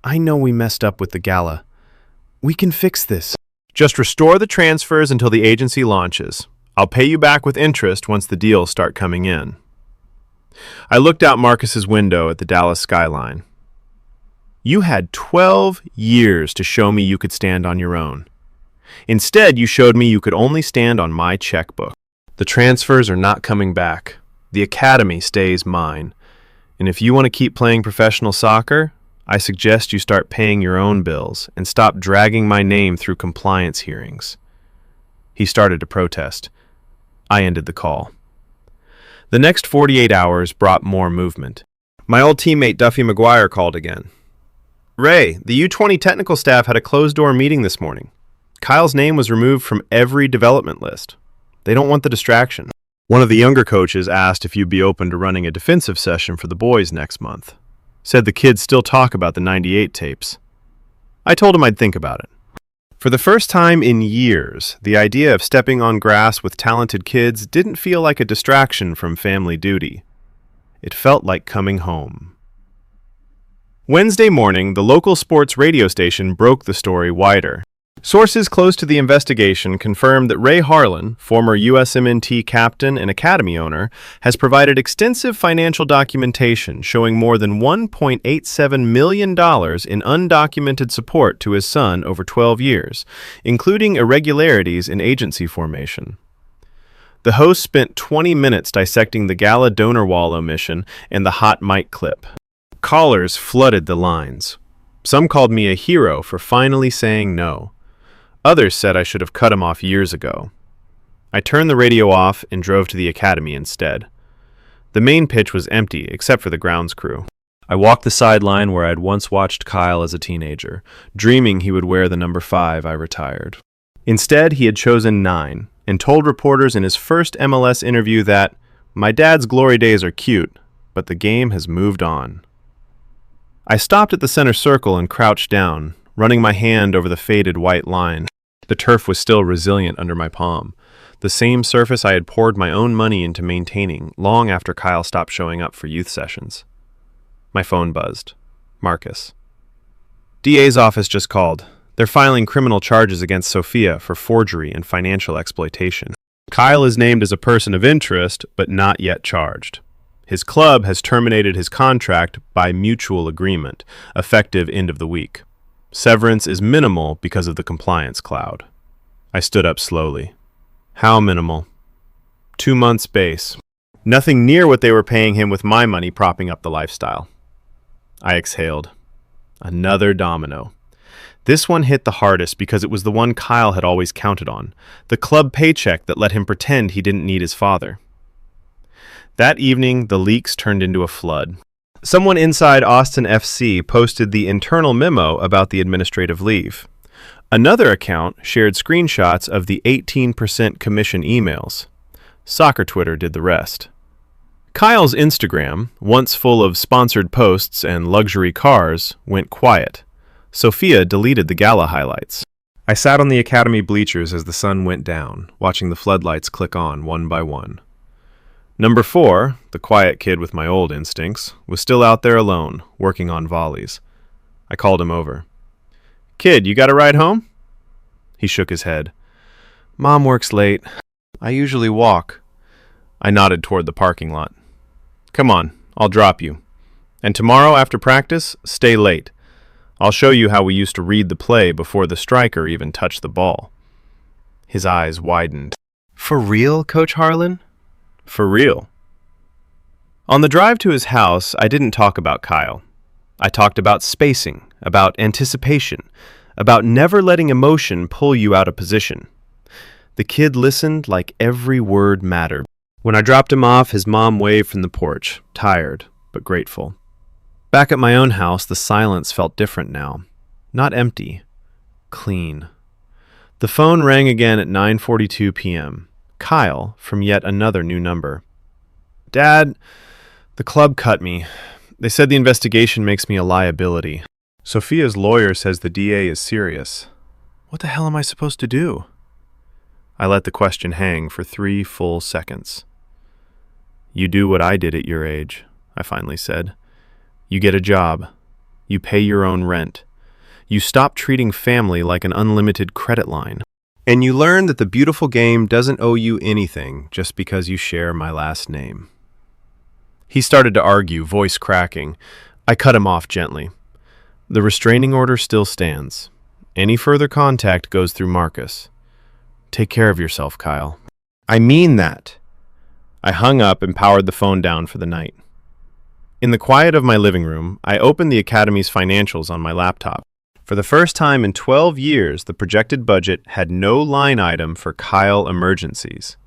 I know we messed up with the gala. We can fix this. Just restore the transfers until the agency launches. I'll pay you back with interest once the deals start coming in. I looked out Marcus's window at the Dallas skyline. You had 12 years to show me you could stand on your own. Instead, you showed me you could only stand on my checkbook. The transfers are not coming back. The academy stays mine. And if you want to keep playing professional soccer, I suggest you start paying your own bills and stop dragging my name through compliance hearings. He started to protest. I ended the call. The next 48 hours brought more movement. My old teammate Duffy McGuire called again. Ray, the U20 technical staff had a closed-door meeting this morning. Kyle's name was removed from every development list. They don't want the distraction. One of the younger coaches asked if you'd be open to running a defensive session for the boys next month. Said the kids still talk about the '98 tapes. I told him I'd think about it. For the first time in years, the idea of stepping on grass with talented kids didn't feel like a distraction from family duty. It felt like coming home. Wednesday morning, the local sports radio station broke the story wider. Sources close to the investigation confirmed that Ray Harlan, former USMNT captain and academy owner, has provided extensive financial documentation showing more than $1.87 million in undocumented support to his son over 12 years, including irregularities in agency formation. The host spent 20 minutes dissecting the gala donor wall omission and the hot mic clip. Callers flooded the lines. Some called me a hero for finally saying no. Others said I should have cut him off years ago. I turned the radio off and drove to the academy instead. The main pitch was empty except for the grounds crew. I walked the sideline where I'd once watched Kyle as a teenager, dreaming he would wear the number 5 I retired. Instead, he had chosen 9 and told reporters in his first MLS interview that, "My dad's glory days are cute, but the game has moved on." I stopped at the center circle and crouched down, running my hand over the faded white line. The turf was still resilient under my palm, the same surface I had poured my own money into maintaining long after Kyle stopped showing up for youth sessions. My phone buzzed. Marcus. DA's office just called. They're filing criminal charges against Sophia for forgery and financial exploitation. Kyle is named as a person of interest, but not yet charged. His club has terminated his contract by mutual agreement, effective end of the week. Severance is minimal because of the compliance cloud. I stood up slowly. How minimal? 2 months base. Nothing near what they were paying him with my money propping up the lifestyle. I exhaled. Another domino. This one hit the hardest because it was the one Kyle had always counted on, the club paycheck that let him pretend he didn't need his father. That evening, the leaks turned into a flood. Someone inside Austin FC posted the internal memo about the administrative leave. Another account shared screenshots of the 18% commission emails. Soccer Twitter did the rest. Kyle's Instagram, once full of sponsored posts and luxury cars, went quiet. Sophia deleted the gala highlights. I sat on the academy bleachers as the sun went down, watching the floodlights click on one by one. Number 4, the quiet kid with my old instincts, was still out there alone, working on volleys. I called him over. "Kid, you got a ride home?" He shook his head. "Mom works late. I usually walk." I nodded toward the parking lot. "Come on, I'll drop you. And tomorrow after practice, stay late. I'll show you how we used to read the play before the striker even touched the ball." His eyes widened. "For real, Coach Harlan?" "For real." On the drive to his house, I didn't talk about Kyle. I talked about spacing, about anticipation, about never letting emotion pull you out of position. The kid listened like every word mattered. When I dropped him off, his mom waved from the porch, tired but grateful. Back at my own house, the silence felt different now. Not empty, clean. The phone rang again at 9:42 p.m. Kyle from yet another new number. "Dad, the club cut me. They said the investigation makes me a liability. Sophia's lawyer says the DA is serious. What the hell am I supposed to do?" I let the question hang for 3 full seconds. "You do what I did at your age," I finally said. "You get a job. You pay your own rent. You stop treating family like an unlimited credit line. And you learn that the beautiful game doesn't owe you anything just because you share my last name." He started to argue, voice cracking. I cut him off gently. "The restraining order still stands. Any further contact goes through Marcus. Take care of yourself, Kyle." "I mean that." I hung up and powered the phone down for the night. In the quiet of my living room, I opened the Academy's financials on my laptop. For the first time in 12 years, the projected budget had no line item for Kyle emergencies.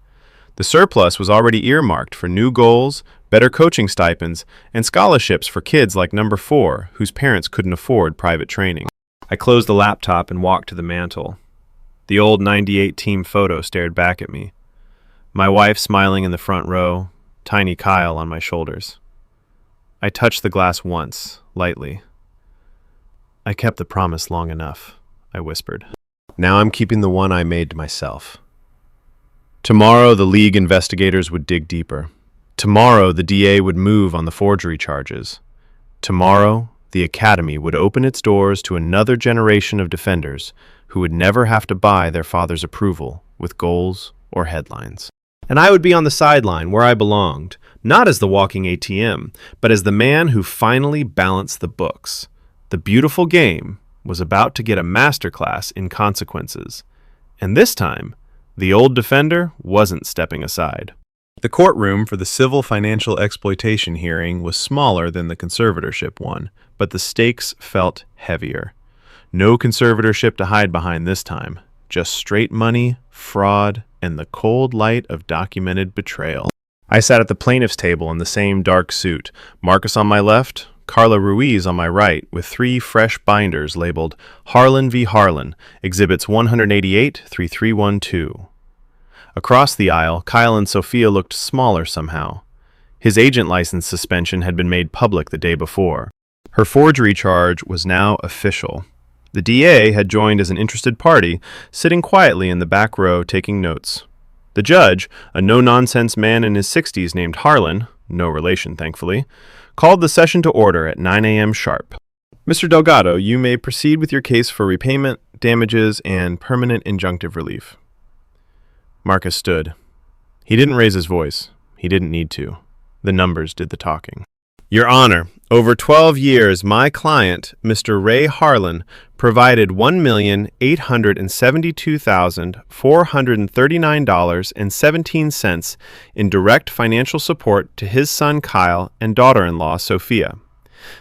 The surplus was already earmarked for new goals, better coaching stipends, and scholarships for kids like number 4, whose parents couldn't afford private training. I closed the laptop and walked to the mantel. The old '98 team photo stared back at me. My wife smiling in the front row, tiny Kyle on my shoulders. I touched the glass once, lightly. "I kept the promise long enough," I whispered. "Now I'm keeping the one I made to myself." Tomorrow, the league investigators would dig deeper. Tomorrow, the DA would move on the forgery charges. Tomorrow, the Academy would open its doors to another generation of defenders who would never have to buy their father's approval with goals or headlines. And I would be on the sideline where I belonged, not as the walking ATM, but as the man who finally balanced the books. The beautiful game was about to get a masterclass in consequences. And this time, the old defender wasn't stepping aside. The courtroom for the civil financial exploitation hearing was smaller than the conservatorship one, but the stakes felt heavier. No conservatorship to hide behind this time, just straight money, fraud, and the cold light of documented betrayal. I sat at the plaintiff's table in the same dark suit, Marcus on my left, Carla Ruiz on my right, with 3 fresh binders labeled Harlan v. Harlan, Exhibits 188-3312. Across the aisle, Kyle and Sophia looked smaller somehow. His agent license suspension had been made public the day before. Her forgery charge was now official. The DA had joined as an interested party, sitting quietly in the back row taking notes. The judge, a no-nonsense man in his 60s named Harlan, no relation thankfully, called the session to order at 9 a.m. sharp. "Mr. Delgado, you may proceed with your case for repayment, damages, and permanent injunctive relief." Marcus stood. He didn't raise his voice. He didn't need to. The numbers did the talking. Your Honor, over 12 years, my client, Mr. Ray Harlan, provided $1,872,439.17 in direct financial support to his son Kyle and daughter-in-law Sophia.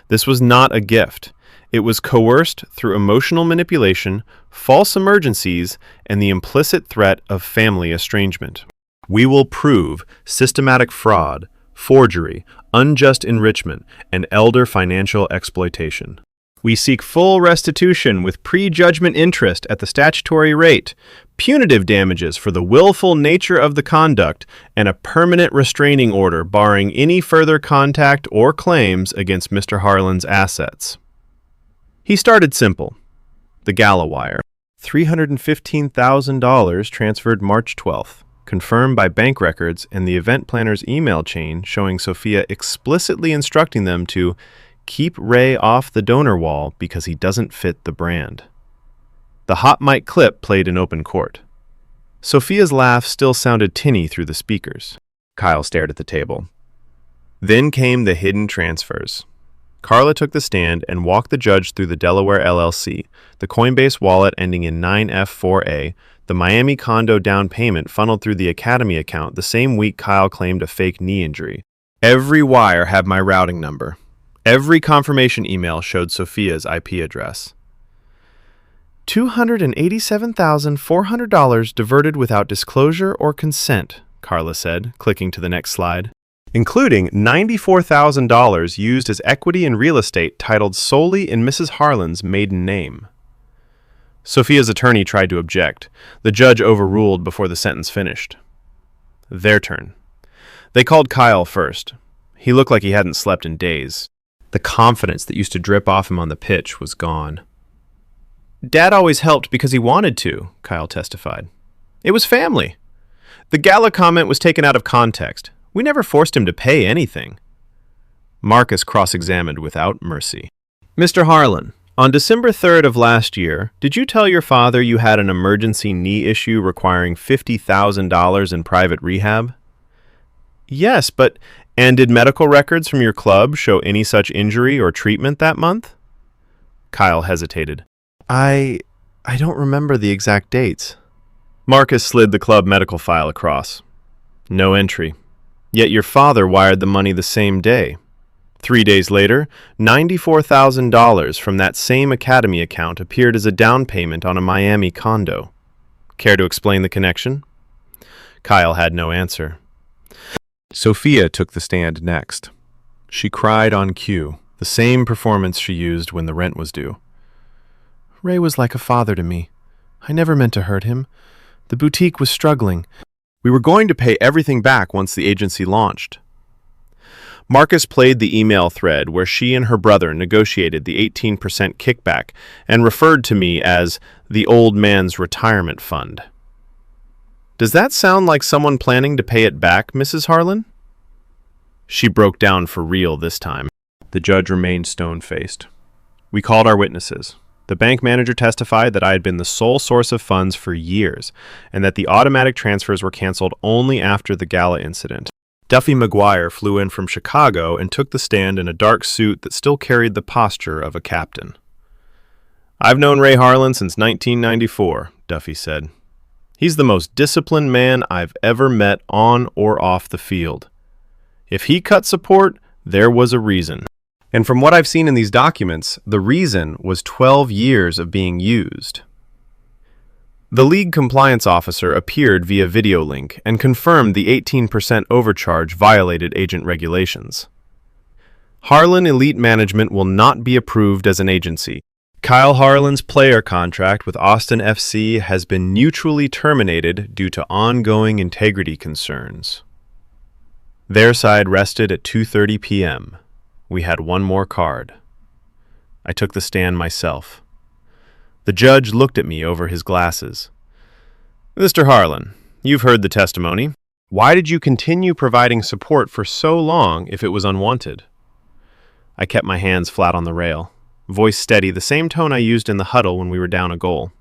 This was not a gift. It was coerced through emotional manipulation, false emergencies, and the implicit threat of family estrangement. We will prove systematic fraud, forgery, unjust enrichment, and elder financial exploitation. We seek full restitution with prejudgment interest at the statutory rate, punitive damages for the willful nature of the conduct, and a permanent restraining order barring any further contact or claims against Mr. Harlan's assets. He started simple. The gala wire. $315,000 transferred March 12th, confirmed by bank records and the event planner's email chain showing Sophia explicitly instructing them to keep Ray off the donor wall because he doesn't fit the brand. The hot mic clip played in open court. Sophia's laugh still sounded tinny through the speakers. Kyle stared at the table. Then came the hidden transfers. Carla took the stand and walked the judge through the Delaware LLC, the Coinbase wallet ending in 9F4A, the Miami condo down payment funneled through the Academy account the same week Kyle claimed a fake knee injury. Every wire had my routing number. Every confirmation email showed Sophia's IP address. $287,400 diverted without disclosure or consent, Carla said, clicking to the next slide, including $94,000 used as equity in real estate titled solely in Mrs. Harlan's maiden name. Sophia's attorney tried to object. The judge overruled before the sentence finished. Their turn. They called Kyle first. He looked like he hadn't slept in days. The confidence that used to drip off him on the pitch was gone. Dad always helped because he wanted to, Kyle testified. It was family. The gala comment was taken out of context. We never forced him to pay anything. Marcus cross-examined without mercy. Mr. Harlan, on December 3rd of last year, did you tell your father you had an emergency knee issue requiring $50,000 in private rehab? Yes, but... And did medical records from your club show any such injury or treatment that month? Kyle hesitated. I don't remember the exact dates. Marcus slid the club medical file across. No entry. Yet your father wired the money the same day. 3 days later, $94,000 from that same Academy account appeared as a down payment on a Miami condo. Care to explain the connection? Kyle had no answer. Sophia took the stand next. She cried on cue, the same performance she used when the rent was due. Ray was like a father to me. I never meant to hurt him. The boutique was struggling. We were going to pay everything back once the agency launched. Marcus played the email thread where she and her brother negotiated the 18% kickback and referred to me as the old man's retirement fund. Does that sound like someone planning to pay it back, Mrs. Harlan? She broke down for real this time. The judge remained stone-faced. We called our witnesses. The bank manager testified that I had been the sole source of funds for years, and that the automatic transfers were canceled only after the gala incident. Duffy McGuire flew in from Chicago and took the stand in a dark suit that still carried the posture of a captain. I've known Ray Harlan since 1994, Duffy said. He's the most disciplined man I've ever met on or off the field. If he cut support, there was a reason. And from what I've seen in these documents, the reason was 12 years of being used. The league compliance officer appeared via video link and confirmed the 18% overcharge violated agent regulations. Harlan Elite Management will not be approved as an agency. Kyle Harlan's player contract with Austin FC has been mutually terminated due to ongoing integrity concerns. Their side rested at 2:30 p.m. We had one more card. I took the stand myself. The judge looked at me over his glasses. Mr. Harlan, you've heard the testimony. Why did you continue providing support for so long if it was unwanted? I kept my hands flat on the rail. Voice steady, the same tone I used in the huddle when we were down a goal.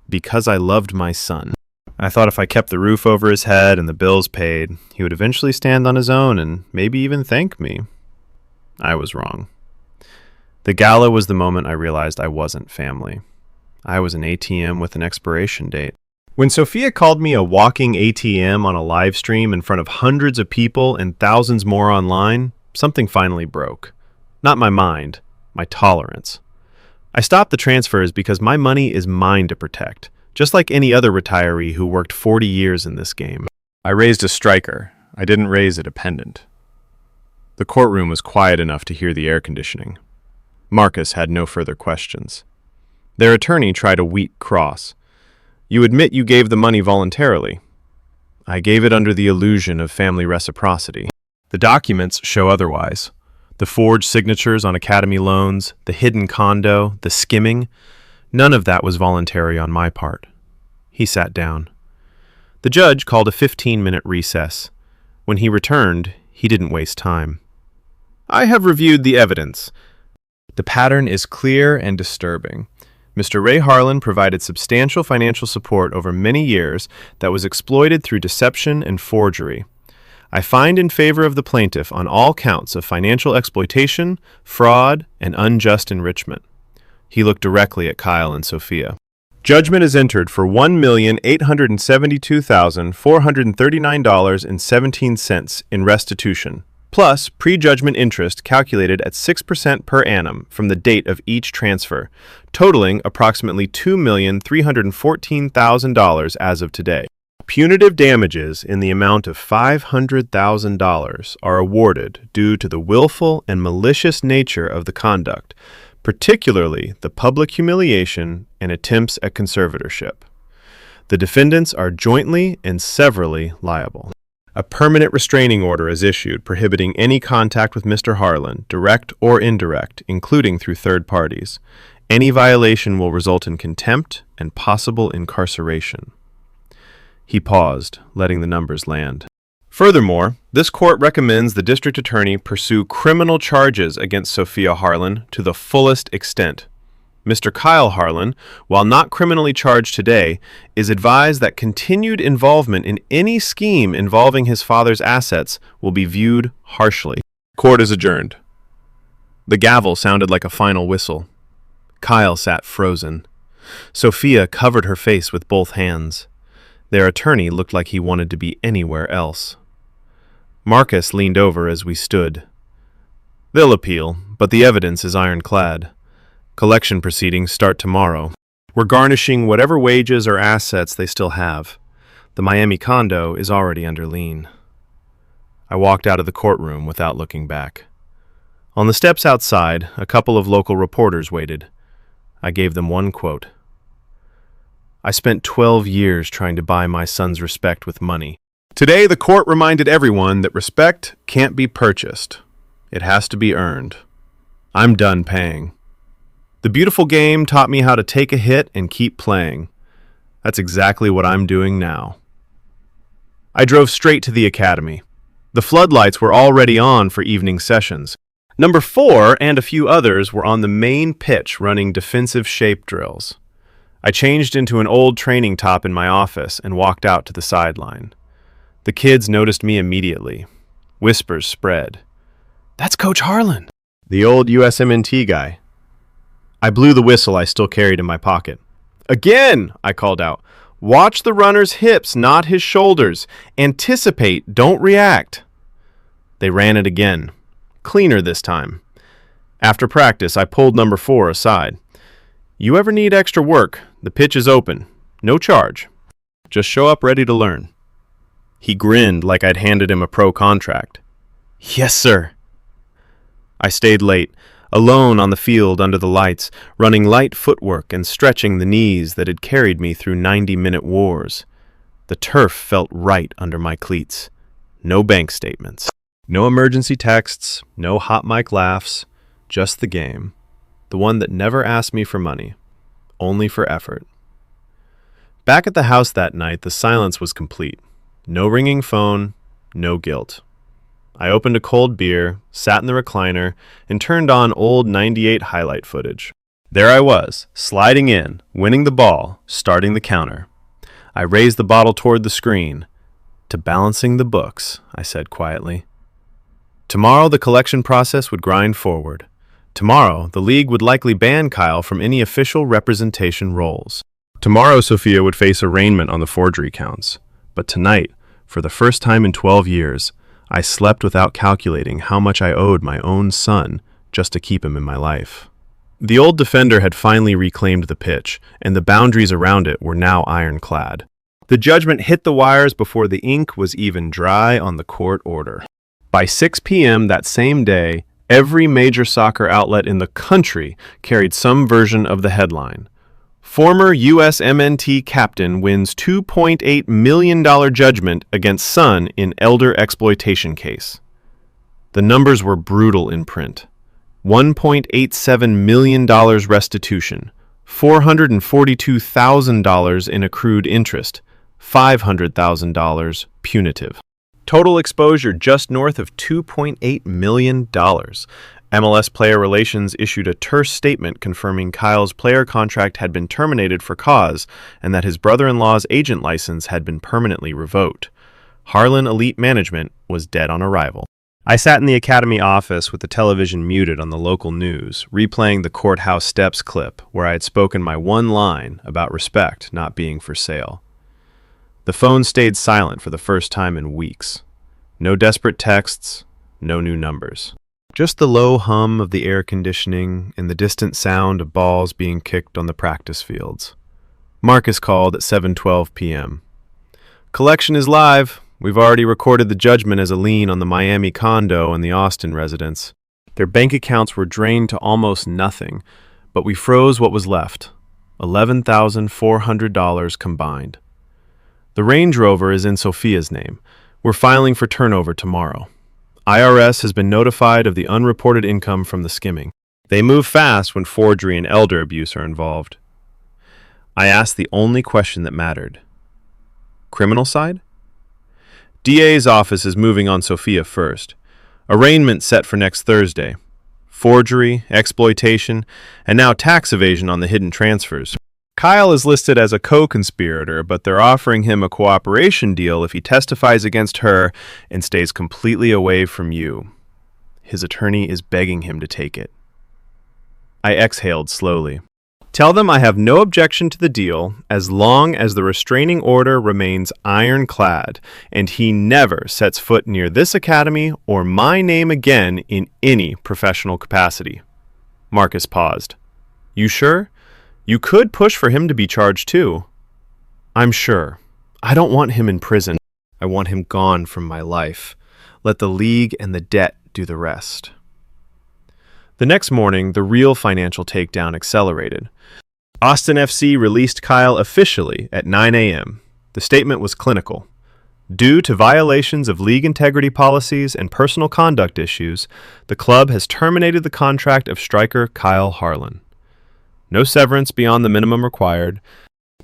Because I loved my son. I thought if I kept the roof over his head and the bills paid, he would eventually stand on his own and maybe even thank me. I was wrong. The gala was the moment I realized I wasn't family. I was an ATM with an expiration date. When Sophia called me a walking ATM on a live stream in front of hundreds of people and thousands more online, something finally broke. Not my mind, my tolerance. I stopped the transfers because my money is mine to protect, just like any other retiree who worked 40 years in this game. I raised a striker. I didn't raise a dependent. The courtroom was quiet enough to hear the air conditioning. Marcus had no further questions. Their attorney tried a weak cross. You admit you gave the money voluntarily. I gave it under the illusion of family reciprocity. The documents show otherwise. The forged signatures on academy loans, the hidden condo, the skimming, none of that was voluntary on my part. He sat down. The judge called a 15-minute recess. When he returned, he didn't waste time. I have reviewed the evidence. The pattern is clear and disturbing. Mr. Ray Harlan provided substantial financial support over many years that was exploited through deception and forgery. I find in favor of the plaintiff on all counts of financial exploitation, fraud, and unjust enrichment. He looked directly at Kyle and Sophia. Judgment is entered for $1,872,439.17 in restitution, plus prejudgment interest calculated at 6% per annum from the date of each transfer, totaling approximately $2,314,000 as of today. Punitive damages in the amount of $500,000 are awarded due to the willful and malicious nature of the conduct, particularly the public humiliation and attempts at conservatorship. The defendants are jointly and severally liable. A permanent restraining order is issued prohibiting any contact with Mr. Harlan, direct or indirect, including through third parties. Any violation will result in contempt and possible incarceration. He paused, letting the numbers land. Furthermore, this court recommends the district attorney pursue criminal charges against Sophia Harlan to the fullest extent. Mr. Kyle Harlan, while not criminally charged today, is advised that continued involvement in any scheme involving his father's assets will be viewed harshly. Court is adjourned. The gavel sounded like a final whistle. Kyle sat frozen. Sophia covered her face with both hands. Their attorney looked like he wanted to be anywhere else. Marcus leaned over as we stood. They'll appeal, but the evidence is ironclad. Collection proceedings start tomorrow. We're garnishing whatever wages or assets they still have. The Miami condo is already under lien. I walked out of the courtroom without looking back. On the steps outside, a couple of local reporters waited. I gave them one quote. I spent 12 years trying to buy my son's respect with money. Today, the court reminded everyone that respect can't be purchased. It has to be earned. I'm done paying. The beautiful game taught me how to take a hit and keep playing. That's exactly what I'm doing now. I drove straight to the academy. The floodlights were already on for evening sessions. Number 4 and a few others were on the main pitch running defensive shape drills. I changed into an old training top in my office and walked out to the sideline. The kids noticed me immediately. Whispers spread. That's Coach Harlan, the old USMNT guy. I blew the whistle I still carried in my pocket. Again, I called out. Watch the runner's hips, not his shoulders. Anticipate, don't react. They ran it again. Cleaner this time. After practice, I pulled number 4 aside. You ever need extra work, the pitch is open. No charge. Just show up ready to learn. He grinned like I'd handed him a pro contract. Yes, sir. I stayed late, alone on the field under the lights, running light footwork and stretching the knees that had carried me through 90-minute wars. The turf felt right under my cleats. No bank statements. No emergency texts, no hot mic laughs, just the game. The one that never asked me for money, only for effort. Back at the house that night, the silence was complete. No ringing phone, no guilt. I opened a cold beer, sat in the recliner, and turned on old 98 highlight footage. There I was, sliding in, winning the ball, starting the counter. I raised the bottle toward the screen. To balancing the books, I said quietly. Tomorrow, the collection process would grind forward. Tomorrow, the league would likely ban Kyle from any official representation roles. Tomorrow, Sophia would face arraignment on the forgery counts. But tonight, for the first time in 12 years, I slept without calculating how much I owed my own son just to keep him in my life. The old defender had finally reclaimed the pitch, and the boundaries around it were now ironclad. The judgment hit the wires before the ink was even dry on the court order. By 6 p.m. that same day, every major soccer outlet in the country carried some version of the headline. Former USMNT captain wins $2.8 million judgment against son in elder exploitation case. The numbers were brutal in print. $1.87 million restitution, $442,000 in accrued interest, $500,000 punitive. Total exposure just north of $2.8 million. MLS Player Relations issued a terse statement confirming Kyle's player contract had been terminated for cause and that his brother-in-law's agent license had been permanently revoked. Harlan Elite Management was dead on arrival. I sat in the academy office with the television muted on the local news, replaying the courthouse steps clip where I had spoken my one line about respect not being for sale. The phone stayed silent for the first time in weeks. No desperate texts, no new numbers. Just the low hum of the air conditioning and the distant sound of balls being kicked on the practice fields. Marcus called at 7:12 p.m. Collection is live. We've already recorded the judgment as a lien on the Miami condo and the Austin residence. Their bank accounts were drained to almost nothing, but we froze what was left, $11,400 combined. The Range Rover is in Sophia's name. We're filing for turnover tomorrow. IRS has been notified of the unreported income from the skimming. They move fast when forgery and elder abuse are involved. I asked the only question that mattered. Criminal side? DA's office is moving on Sophia first. Arraignment set for next Thursday. Forgery, exploitation, and now tax evasion on the hidden transfers. Kyle is listed as a co-conspirator, but they're offering him a cooperation deal if he testifies against her and stays completely away from you. His attorney is begging him to take it. I exhaled slowly. Tell them I have no objection to the deal as long as the restraining order remains ironclad and he never sets foot near this academy or my name again in any professional capacity. Marcus paused. You sure? You could push for him to be charged too. I'm sure. I don't want him in prison. I want him gone from my life. Let the league and the debt do the rest. The next morning, the real financial takedown accelerated. Austin FC released Kyle officially at 9 a.m. The statement was clinical. Due to violations of league integrity policies and personal conduct issues, the club has terminated the contract of striker Kyle Harlan. No severance beyond the minimum required.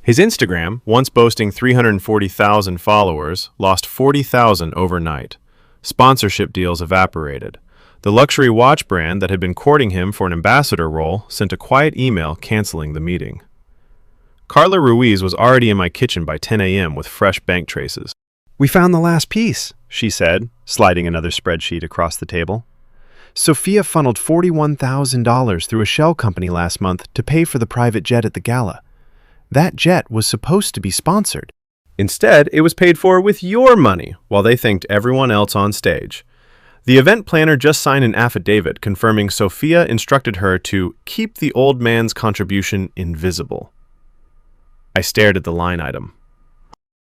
His Instagram, once boasting 340,000 followers, lost 40,000 overnight. Sponsorship deals evaporated. The luxury watch brand that had been courting him for an ambassador role sent a quiet email canceling the meeting. Carla Ruiz was already in my kitchen by 10 a.m. with fresh bank traces. We found the last piece, she said, sliding another spreadsheet across the table. Sophia funneled $41,000 through a shell company last month to pay for the private jet at the gala. That jet was supposed to be sponsored. Instead, it was paid for with your money, while they thanked everyone else on stage. The event planner just signed an affidavit confirming Sophia instructed her to keep the old man's contribution invisible. I stared at the line item.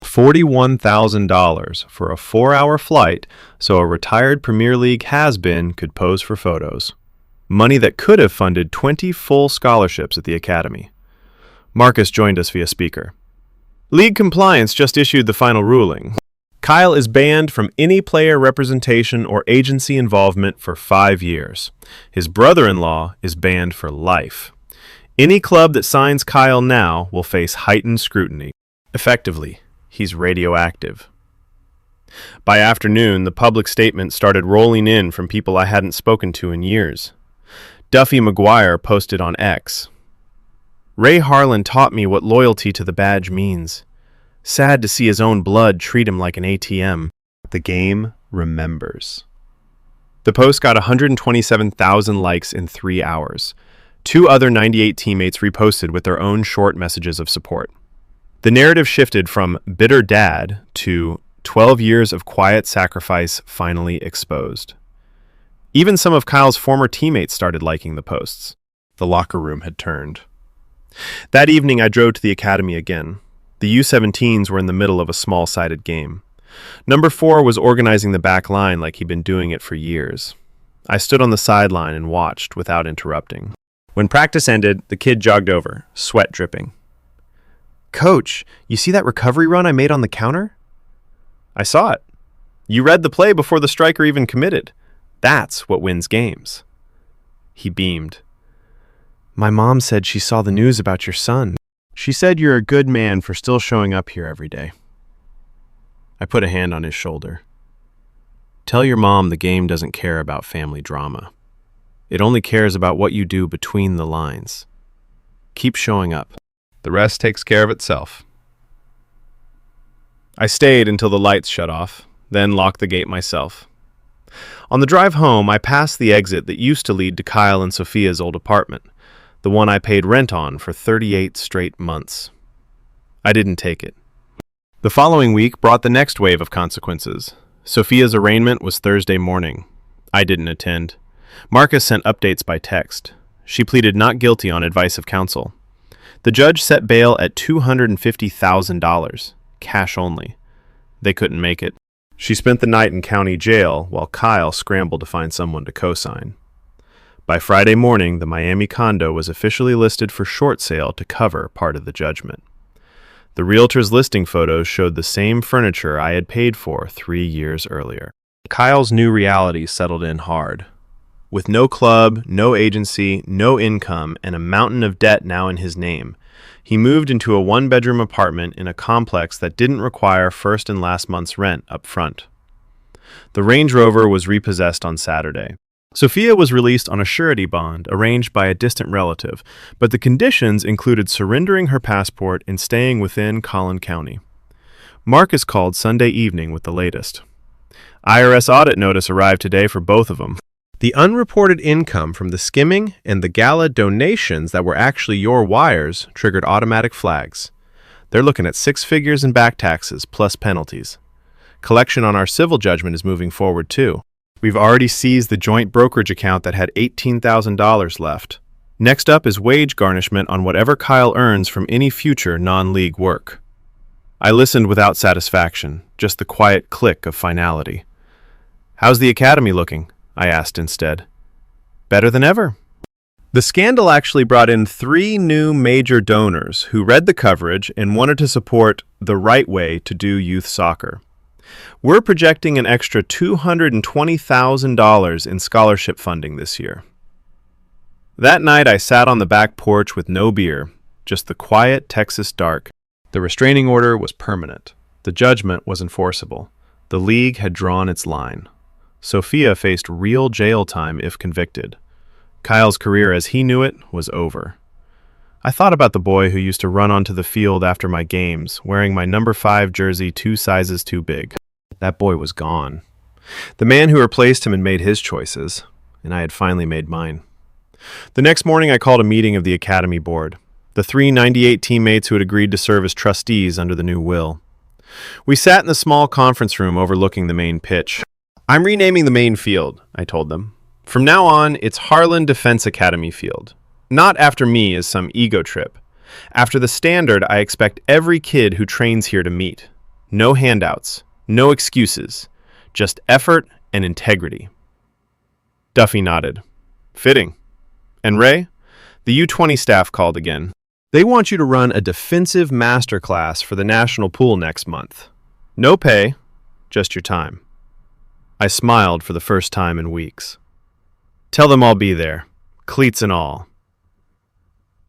$41,000 for a 4-hour flight so a retired Premier League has-been could pose for photos. Money that could have funded 20 full scholarships at the academy. Marcus joined us via speaker. League compliance just issued the final ruling. Kyle is banned from any player representation or agency involvement for 5 years. His brother-in-law is banned for life. Any club that signs Kyle now will face heightened scrutiny. Effectively, he's radioactive. By afternoon, the public statement started rolling in from people I hadn't spoken to in years. Duffy McGuire posted on X. Ray Harlan taught me what loyalty to the badge means. Sad to see his own blood treat him like an ATM. The game remembers. The post got 127,000 likes in 3 hours. 2 other 98 teammates reposted with their own short messages of support. The narrative shifted from bitter dad to 12 years of quiet sacrifice finally exposed. Even some of Kyle's former teammates started liking the posts. The locker room had turned. That evening, I drove to the academy again. The U-17s were in the middle of a small-sided game. Number 4 was organizing the back line like he'd been doing it for years. I stood on the sideline and watched without interrupting. When practice ended, the kid jogged over, sweat dripping. "Coach, you see that recovery run I made on the counter?" "I saw it. You read the play before the striker even committed. That's what wins games." He beamed. "My mom said she saw the news about your son. She said you're a good man for still showing up here every day." I put a hand on his shoulder. "Tell your mom the game doesn't care about family drama. It only cares about what you do between the lines. Keep showing up. The rest takes care of itself." I stayed until the lights shut off, then locked the gate myself. On the drive home, I passed the exit that used to lead to Kyle and Sophia's old apartment, the one I paid rent on for 38 straight months. I didn't take it. The following week brought the next wave of consequences. Sophia's arraignment was Thursday morning. I didn't attend. Marcus sent updates by text. She pleaded not guilty on advice of counsel. The judge set bail at $250,000, cash only. They couldn't make it. She spent the night in county jail while Kyle scrambled to find someone to co-sign. By Friday morning, the Miami condo was officially listed for short sale to cover part of the judgment. The realtor's listing photos showed the same furniture I had paid for 3 years earlier. Kyle's new reality settled in hard. With no club, no agency, no income, and a mountain of debt now in his name, he moved into a one-bedroom apartment in a complex that didn't require first and last month's rent up front. The Range Rover was repossessed on Saturday. Sophia was released on a surety bond arranged by a distant relative, but the conditions included surrendering her passport and staying within Collin County. Marcus called Sunday evening with the latest. IRS audit notice arrived today for both of them. The unreported income from the skimming and the gala donations that were actually your wires triggered automatic flags. They're looking at 6 figures in back taxes plus penalties. Collection on our civil judgment is moving forward too. We've already seized the joint brokerage account that had $18,000 left. Next up is wage garnishment on whatever Kyle earns from any future non-league work. I listened without satisfaction, just the quiet click of finality. "How's the academy looking?" I asked instead. "Better than ever." The scandal actually brought in 3 new major donors who read the coverage and wanted to support the right way to do youth soccer. We're projecting an extra $220,000 in scholarship funding this year. That night, I sat on the back porch with no beer, just the quiet Texas dark. The restraining order was permanent. The judgment was enforceable. The league had drawn its line. Sophia faced real jail time if convicted. Kyle's career as he knew it was over. I thought about the boy who used to run onto the field after my games, wearing my number 5 jersey 2 sizes too big. That boy was gone. The man who replaced him had made his choices, and I had finally made mine. The next morning I called a meeting of the academy board, the 398 teammates who had agreed to serve as trustees under the new will. We sat in the small conference room overlooking the main pitch. "I'm renaming the main field," I told them. "From now on, it's Harlan Defense Academy Field. Not after me as some ego trip. After the standard I expect every kid who trains here to meet. No handouts, no excuses, just effort and integrity." Duffy nodded. "Fitting. And Ray?" The U-20 staff called again. "They want you to run a defensive masterclass for the national pool next month. No pay, just your time." I smiled for the first time in weeks. "Tell them I'll be there, cleats and all."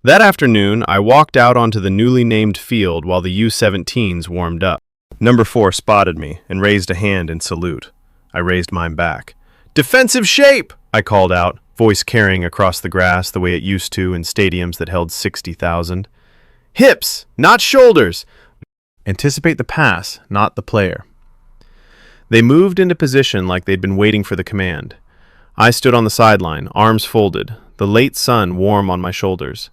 That afternoon, I walked out onto the newly named field while the U-17s warmed up. Number 4 spotted me and raised a hand in salute. I raised mine back. "Defensive shape!" I called out, voice carrying across the grass the way it used to in stadiums that held 60,000. "Hips, not shoulders. Anticipate the pass, not the player." They moved into position like they'd been waiting for the command. I stood on the sideline, arms folded, the late sun warm on my shoulders.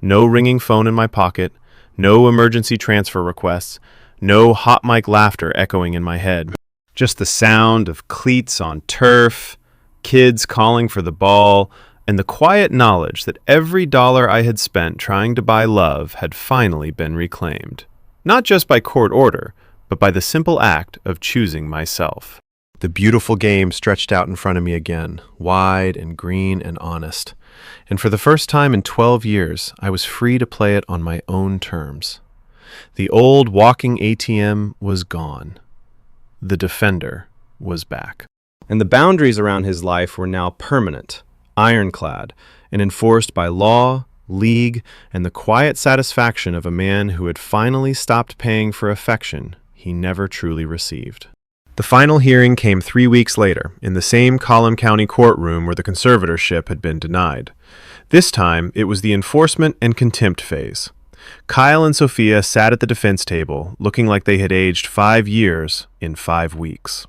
No ringing phone in my pocket, no emergency transfer requests, no hot mic laughter echoing in my head. Just the sound of cleats on turf, kids calling for the ball, and the quiet knowledge that every dollar I had spent trying to buy love had finally been reclaimed. Not just by court order, but by the simple act of choosing myself. The beautiful game stretched out in front of me again, wide and green and honest. And for the first time in 12 years, I was free to play it on my own terms. The old walking ATM was gone. The defender was back. And the boundaries around his life were now permanent, ironclad, and enforced by law, league, and the quiet satisfaction of a man who had finally stopped paying for affection he never truly received. The final hearing came 3 weeks later, in the same Collin County courtroom where the conservatorship had been denied. This time, it was the enforcement and contempt phase. Kyle and Sophia sat at the defense table, looking like they had aged 5 years in 5 weeks.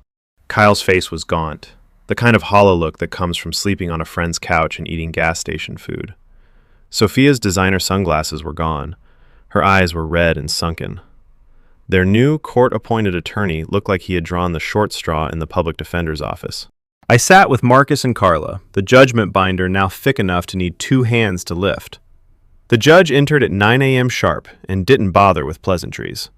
Kyle's face was gaunt, the kind of hollow look that comes from sleeping on a friend's couch and eating gas station food. Sophia's designer sunglasses were gone. Her eyes were red and sunken. Their new court-appointed attorney looked like he had drawn the short straw in the public defender's office. I sat with Marcus and Carla, the judgment binder now thick enough to need 2 hands to lift. The judge entered at 9 a.m. sharp and didn't bother with pleasantries.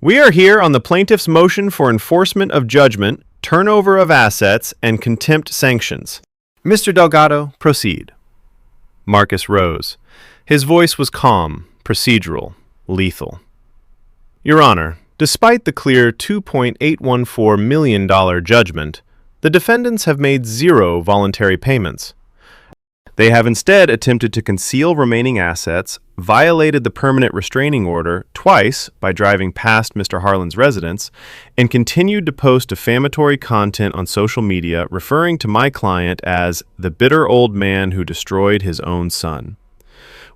"We are here on the plaintiff's motion for enforcement of judgment, turnover of assets, and contempt sanctions. Mr. Delgado, proceed." Marcus rose. His voice was calm, procedural, lethal. "Your Honor, despite the clear $2.814 million judgment, the defendants have made 0 voluntary payments. They have instead attempted to conceal remaining assets, violated the permanent restraining order twice by driving past Mr. Harlan's residence, and continued to post defamatory content on social media referring to my client as the bitter old man who destroyed his own son.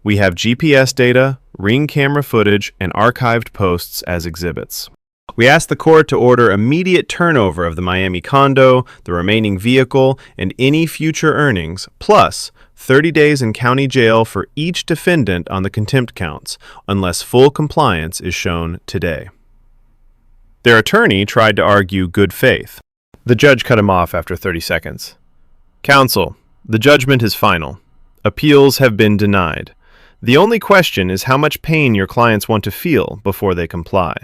We have GPS data, Ring camera footage, and archived posts as exhibits. We ask the court to order immediate turnover of the Miami condo, the remaining vehicle, and any future earnings, plus 30 days in county jail for each defendant on the contempt counts, unless full compliance is shown today." Their attorney tried to argue good faith. The judge cut him off after 30 seconds. "Counsel, the judgment is final. Appeals have been denied. The only question is how much pain your clients want to feel before they comply."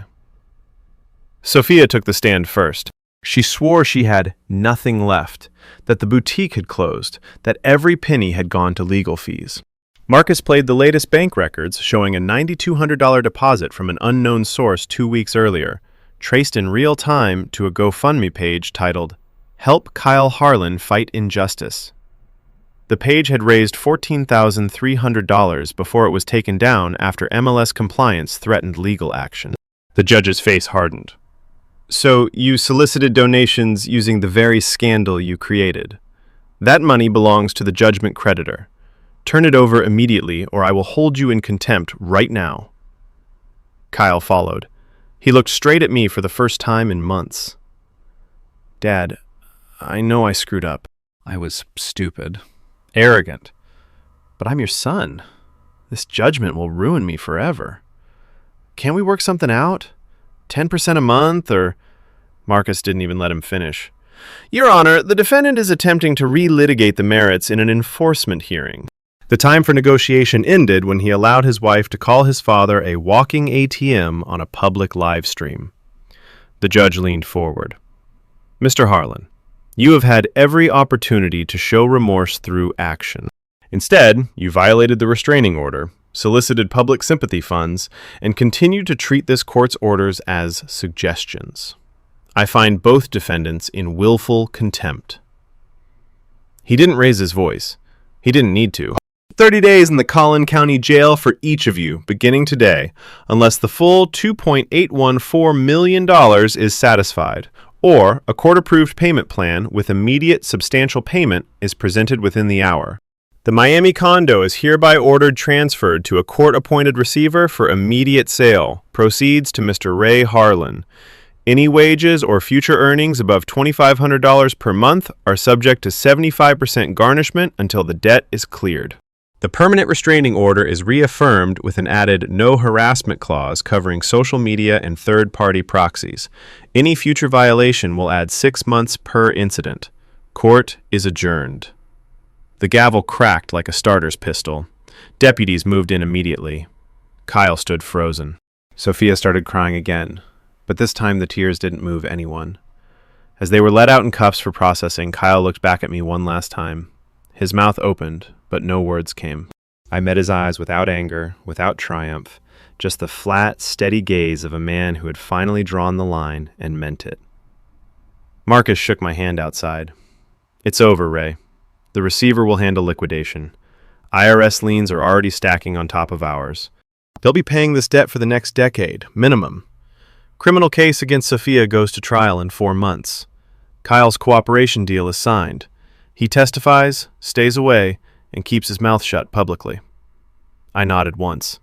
Sophia took the stand first. She swore she had nothing left, that the boutique had closed, that every penny had gone to legal fees. Marcus played the latest bank records showing a $9,200 deposit from an unknown source 2 weeks earlier, traced in real time to a GoFundMe page titled, "Help Kyle Harlan Fight Injustice." The page had raised $14,300 before it was taken down after MLS compliance threatened legal action. The judge's face hardened. "So you solicited donations using the very scandal you created. That money belongs to the judgment creditor. Turn it over immediately or I will hold you in contempt right now." Kyle followed. He looked straight at me for the first time in months. "Dad, I know I screwed up. I was stupid. Arrogant. But I'm your son. This judgment will ruin me forever. Can't we work something out? 10% a month, or—" Marcus didn't even let him finish. "Your Honor, the defendant is attempting to relitigate the merits in an enforcement hearing." The time for negotiation ended when he allowed his wife to call his father a walking ATM on a public live stream. The judge leaned forward. "Mr. Harlan, you have had every opportunity to show remorse through action. Instead, you violated the restraining order, solicited public sympathy funds, and continued to treat this court's orders as suggestions. I find both defendants in willful contempt." He didn't raise his voice. He didn't need to. 30 days in the Collin County Jail for each of you, beginning today, unless the full $2.814 million is satisfied, or a court-approved payment plan with immediate substantial payment is presented within the hour. The Miami condo is hereby ordered transferred to a court-appointed receiver for immediate sale. Proceeds to Mr. Ray Harlan. Any wages or future earnings above $2,500 per month are subject to 75% garnishment until the debt is cleared. The permanent restraining order is reaffirmed with an added no harassment clause covering social media and third-party proxies. Any future violation will add 6 months per incident. Court is adjourned. The gavel cracked like a starter's pistol. Deputies moved in immediately. Kyle stood frozen. Sophia started crying again, but this time the tears didn't move anyone. As they were let out in cuffs for processing, Kyle looked back at me one last time. His mouth opened, but no words came. I met his eyes without anger, without triumph, just the flat, steady gaze of a man who had finally drawn the line and meant it. Marcus shook my hand outside. It's over, Ray. The receiver will handle liquidation. IRS liens are already stacking on top of ours. They'll be paying this debt for the next decade, minimum. Criminal case against Sophia goes to trial in 4 months. Kyle's cooperation deal is signed. He testifies, stays away, and keeps his mouth shut publicly. I nodded once.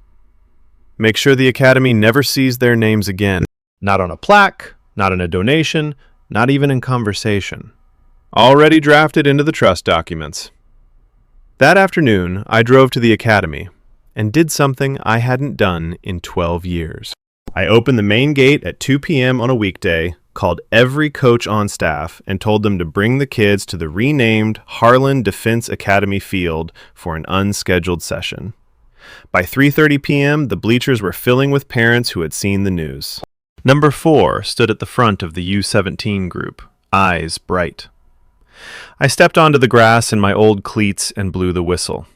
Make sure the Academy never sees their names again. Not on a plaque, not in a donation, not even in conversation. Already drafted into the trust documents. That afternoon, I drove to the Academy and did something I hadn't done in 12 years. I opened the main gate at 2 p.m. on a weekday, called every coach on staff, and told them to bring the kids to the renamed Harlan Defense Academy field for an unscheduled session. By 3:30 p.m., the bleachers were filling with parents who had seen the news. Number 4 stood at the front of the U-17 group, eyes bright. I stepped onto the grass in my old cleats and blew the whistle.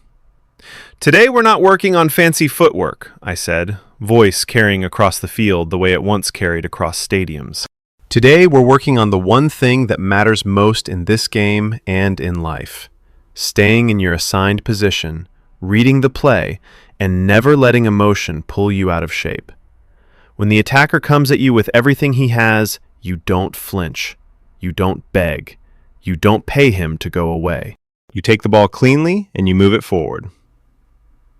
Today we're not working on fancy footwork, I said, voice carrying across the field the way it once carried across stadiums. Today we're working on the one thing that matters most in this game and in life. Staying in your assigned position, reading the play, and never letting emotion pull you out of shape. When the attacker comes at you with everything he has, you don't flinch. You don't beg. You don't pay him to go away. You take the ball cleanly and you move it forward.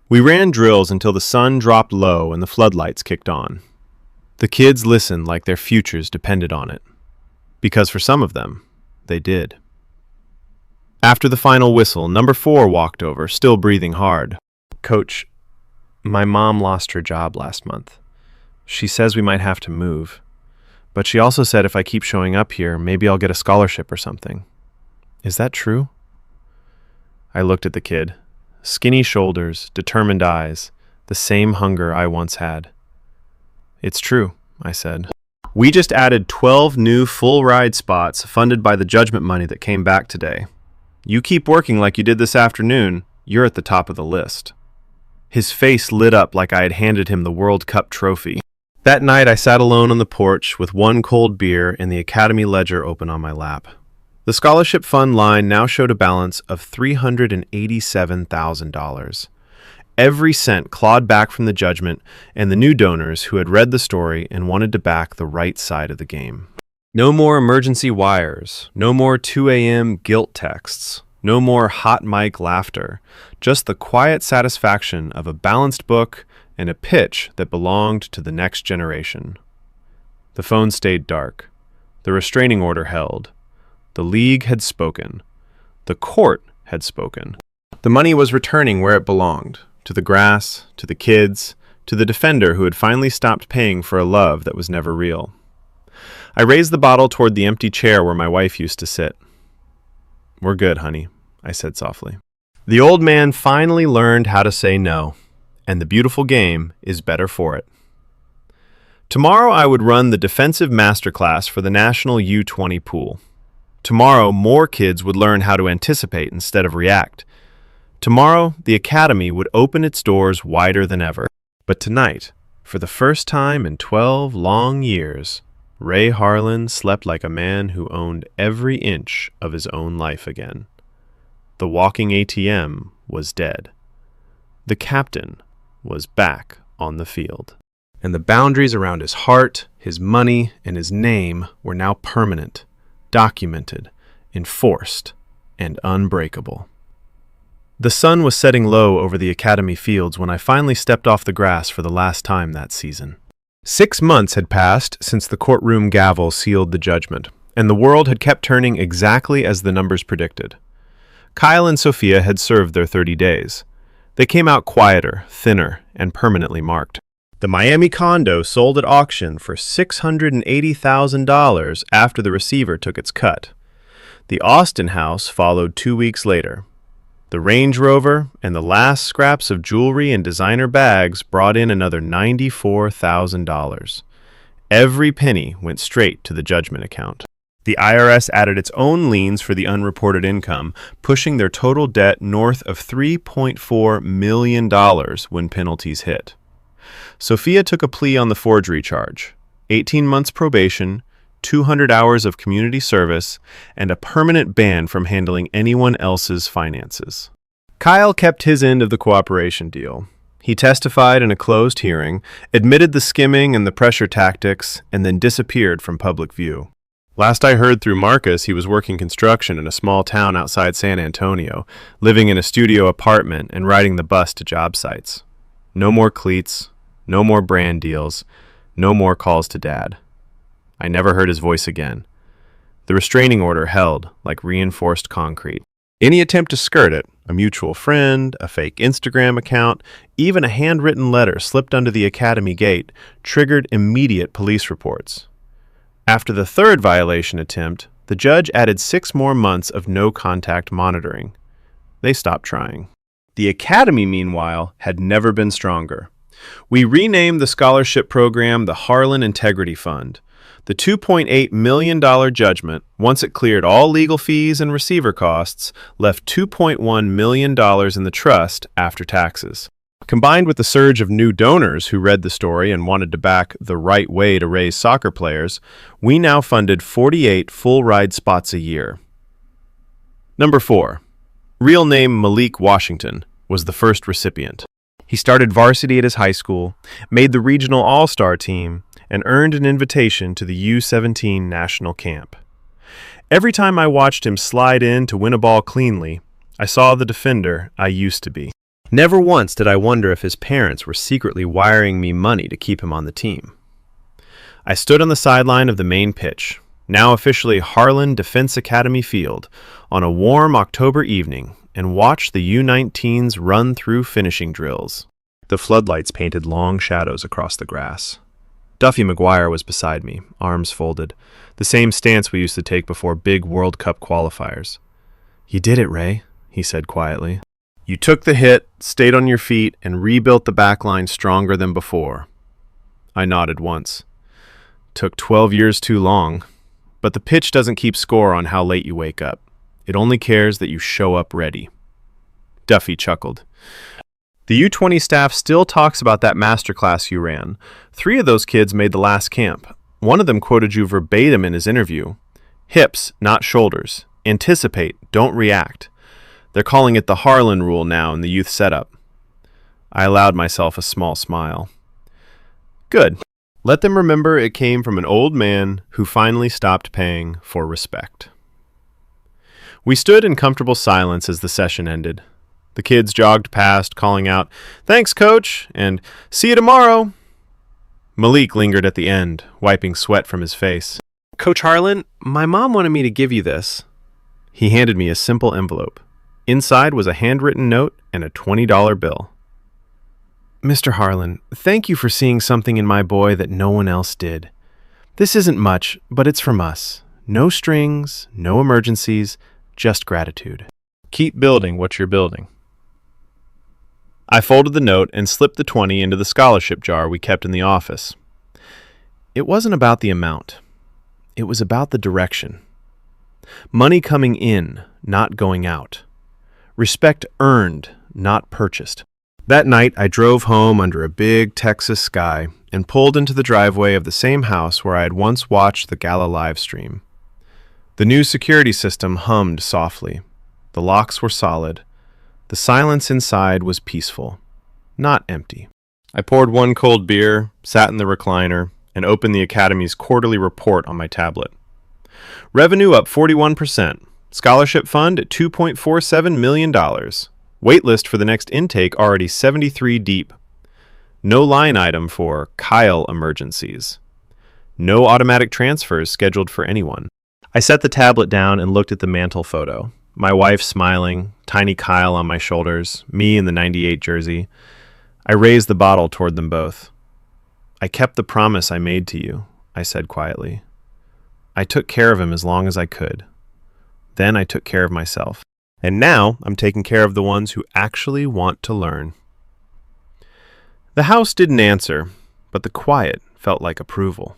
We ran drills until the sun dropped low and the floodlights kicked on. The kids listened like their futures depended on it. Because for some of them, they did. After the final whistle, number 4 walked over, still breathing hard. Coach, my mom lost her job last month. She says we might have to move. But she also said if I keep showing up here, maybe I'll get a scholarship or something. Is that true? I looked at the kid. Skinny shoulders, determined eyes, the same hunger I once had. It's true, I said. We just added 12 new full-ride spots funded by the judgment money that came back today. You keep working like you did this afternoon, you're at the top of the list. His face lit up like I had handed him the World Cup trophy. That night I sat alone on the porch with one cold beer and the Academy ledger open on my lap. The scholarship fund line now showed a balance of $387,000. Every cent clawed back from the judgment and the new donors who had read the story and wanted to back the right side of the game. No more emergency wires, no more 2 a.m. guilt texts, no more hot mic laughter, just the quiet satisfaction of a balanced book and a pitch that belonged to the next generation. The phone stayed dark. The restraining order held. The league had spoken. The court had spoken. The money was returning where it belonged, to the grass, to the kids, to the defender who had finally stopped paying for a love that was never real. I raised the bottle toward the empty chair where my wife used to sit. We're good, honey, I said softly. The old man finally learned how to say no, and the beautiful game is better for it. Tomorrow I would run the defensive masterclass for the National U20 pool. Tomorrow, more kids would learn how to anticipate instead of react. Tomorrow, the Academy would open its doors wider than ever. But tonight, for the first time in 12 long years, Ray Harlan slept like a man who owned every inch of his own life again. The walking ATM was dead. The captain was back on the field. And the boundaries around his heart, his money, and his name were now permanent, documented, enforced, and unbreakable. The sun was setting low over the Academy fields when I finally stepped off the grass for the last time that season. 6 months had passed since the courtroom gavel sealed the judgment, and the world had kept turning exactly as the numbers predicted. Kyle and Sophia had served their 30 days. They came out quieter, thinner, and permanently marked. The Miami condo sold at auction for $680,000 after the receiver took its cut. The Austin house followed 2 weeks later. The Range Rover and the last scraps of jewelry and designer bags brought in another $94,000. Every penny went straight to the judgment account. The IRS added its own liens for the unreported income, pushing their total debt north of $3.4 million when penalties hit. Sophia took a plea on the forgery charge, 18 months probation, 200 hours of community service, and a permanent ban from handling anyone else's finances. Kyle kept his end of the cooperation deal. He testified in a closed hearing, admitted the skimming and the pressure tactics, and then disappeared from public view. Last I heard through Marcus, he was working construction in a small town outside San Antonio, living in a studio apartment and riding the bus to job sites. No more cleats, no more brand deals, no more calls to Dad. I never heard his voice again. The restraining order held like reinforced concrete. Any attempt to skirt it, a mutual friend, a fake Instagram account, even a handwritten letter slipped under the academy gate, triggered immediate police reports. After the third violation attempt, the judge added 6 more months of no-contact monitoring. They stopped trying. The academy, meanwhile, had never been stronger. We renamed the scholarship program the Harlan Integrity Fund. The $2.8 million judgment, once it cleared all legal fees and receiver costs, left $2.1 million in the trust after taxes. Combined with the surge of new donors who read the story and wanted to back the right way to raise soccer players, we now funded 48 full-ride spots a year. Number 4. Real name Malik Washington was the first recipient. He started varsity at his high school, made the regional all-star team, and earned an invitation to the U-17 national camp. Every time I watched him slide in to win a ball cleanly, I saw the defender I used to be. Never once did I wonder if his parents were secretly wiring me money to keep him on the team. I stood on the sideline of the main pitch, now officially Harlan Defense Academy Field, on a warm October evening and watched the U-19s run through finishing drills. The floodlights painted long shadows across the grass. Duffy McGuire was beside me, arms folded, the same stance we used to take before big World Cup qualifiers. "You did it, Ray," he said quietly. "You took the hit, stayed on your feet, and rebuilt the back line stronger than before." I nodded once. "Took 12 years too long. But the pitch doesn't keep score on how late you wake up. It only cares that you show up ready." Duffy chuckled. "The U-20 staff still talks about that masterclass you ran. 3 of those kids made the last camp. One of them quoted you verbatim in his interview. Hips, not shoulders. Anticipate, don't react. They're calling it the Harlan rule now in the youth setup." I allowed myself a small smile. "Good. Let them remember it came from an old man who finally stopped paying for respect." We stood in comfortable silence as the session ended. The kids jogged past, calling out, "Thanks, Coach," and "See you tomorrow." Malik lingered at the end, wiping sweat from his face. "Coach Harlan, my mom wanted me to give you this." He handed me a simple envelope. Inside was a handwritten note and a $20 bill. "Mr. Harlan, thank you for seeing something in my boy that no one else did. This isn't much, but it's from us. No strings, no emergencies, just gratitude. Keep building what you're building." I folded the note and slipped the 20 into the scholarship jar we kept in the office. It wasn't about the amount. It was about the direction. Money coming in, not going out. Respect earned, not purchased. That night, I drove home under a big Texas sky and pulled into the driveway of the same house where I had once watched the gala live stream. The new security system hummed softly. The locks were solid. The silence inside was peaceful, not empty. I poured one cold beer, sat in the recliner, and opened the Academy's quarterly report on my tablet. Revenue up 41%. Scholarship fund at $2.47 million. Waitlist for the next intake already 73 deep. No line item for Kyle emergencies. No automatic transfers scheduled for anyone. I set the tablet down and looked at the mantle photo. My wife smiling, tiny Kyle on my shoulders, me in the '98 jersey. I raised the bottle toward them both. I kept the promise I made to you, I said quietly. I took care of him as long as I could. Then I took care of myself. And now I'm taking care of the ones who actually want to learn. The house didn't answer, but the quiet felt like approval.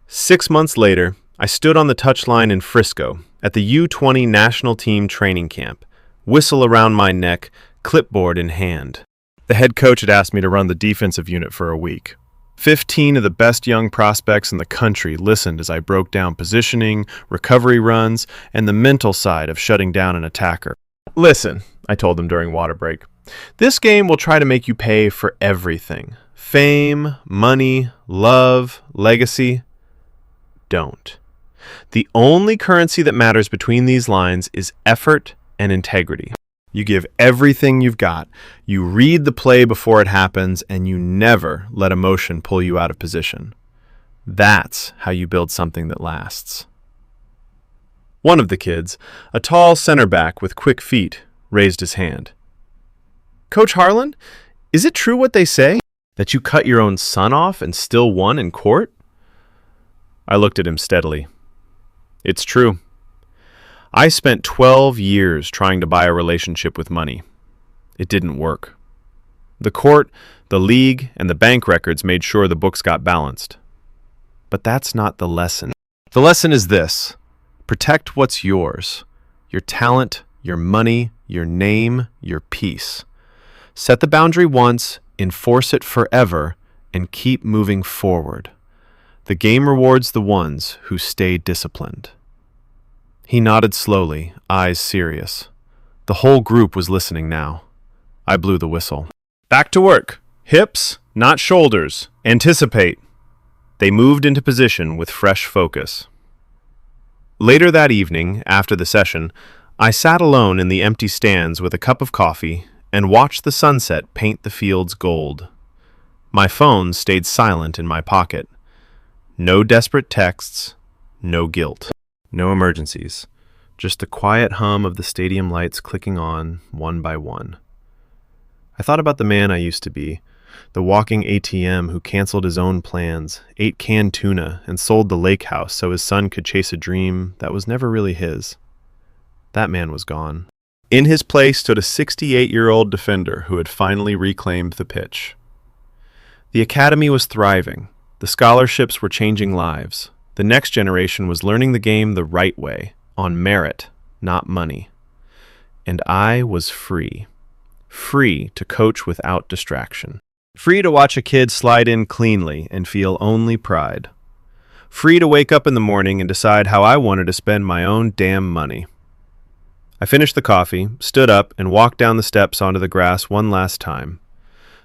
6 months later, I stood on the touchline in Frisco at the U20 national team training camp, whistle around my neck, clipboard in hand. The head coach had asked me to run the defensive unit for a week. 15 of the best young prospects in the country listened as I broke down positioning, recovery runs, and the mental side of shutting down an attacker. Listen, I told them during water break, this game will try to make you pay for everything. Fame, money, love, legacy. Don't. The only currency that matters between these lines is effort and integrity. You give everything you've got, you read the play before it happens, and you never let emotion pull you out of position. That's how you build something that lasts. One of the kids, a tall center back with quick feet, raised his hand. Coach Harlan, is it true what they say? That you cut your own son off and still won in court? I looked at him steadily. It's true. I spent 12 years trying to buy a relationship with money. It didn't work. The court, the league, and the bank records made sure the books got balanced. But that's not the lesson. The lesson is this: protect what's yours. Your talent, your money, your name, your peace. Set the boundary once, enforce it forever, and keep moving forward. The game rewards the ones who stay disciplined. He nodded slowly, eyes serious. The whole group was listening now. I blew the whistle. Back to work. Hips, not shoulders. Anticipate. They moved into position with fresh focus. Later that evening, after the session, I sat alone in the empty stands with a cup of coffee and watched the sunset paint the fields gold. My phone stayed silent in my pocket. No desperate texts, no guilt. No emergencies, just the quiet hum of the stadium lights clicking on, one by one. I thought about the man I used to be, the walking ATM who canceled his own plans, ate canned tuna, and sold the lake house so his son could chase a dream that was never really his. That man was gone. In his place stood a 68-year-old defender who had finally reclaimed the pitch. The academy was thriving. The scholarships were changing lives. The next generation was learning the game the right way, on merit, not money. And I was free. Free to coach without distraction. Free to watch a kid slide in cleanly and feel only pride. Free to wake up in the morning and decide how I wanted to spend my own damn money. I finished the coffee, stood up, and walked down the steps onto the grass one last time.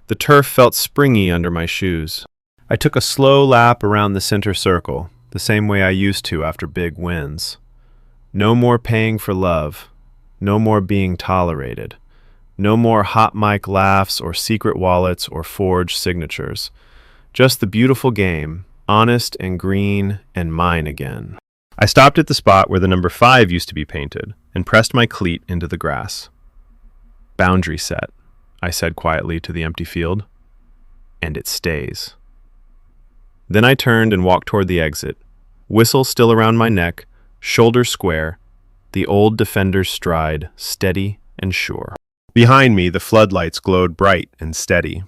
The turf felt springy under my shoes. I took a slow lap around the center circle, the same way I used to after big wins. No more paying for love. No more being tolerated. No more hot mic laughs or secret wallets or forged signatures. Just the beautiful game, honest and green and mine again. I stopped at the spot where the number 5 used to be painted and pressed my cleat into the grass. Boundary set, I said quietly to the empty field. And it stays. Then I turned and walked toward the exit, whistle still around my neck, shoulders square, the old defender's stride steady and sure. Behind me, the floodlights glowed bright and steady.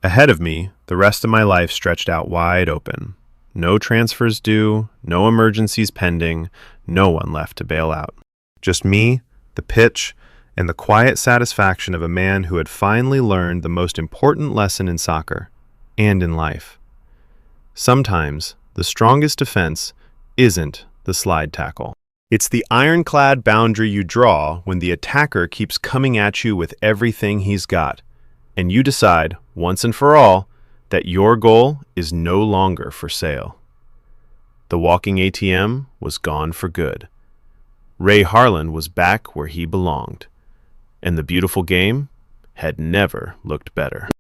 Ahead of me, the rest of my life stretched out wide open. No transfers due, no emergencies pending, no one left to bail out. Just me, the pitch, and the quiet satisfaction of a man who had finally learned the most important lesson in soccer and in life. Sometimes, the strongest defense isn't the slide tackle. It's the ironclad boundary you draw when the attacker keeps coming at you with everything he's got, and you decide, once and for all, that your goal is no longer for sale. The walking ATM was gone for good. Ray Harlan was back where he belonged, and the beautiful game had never looked better.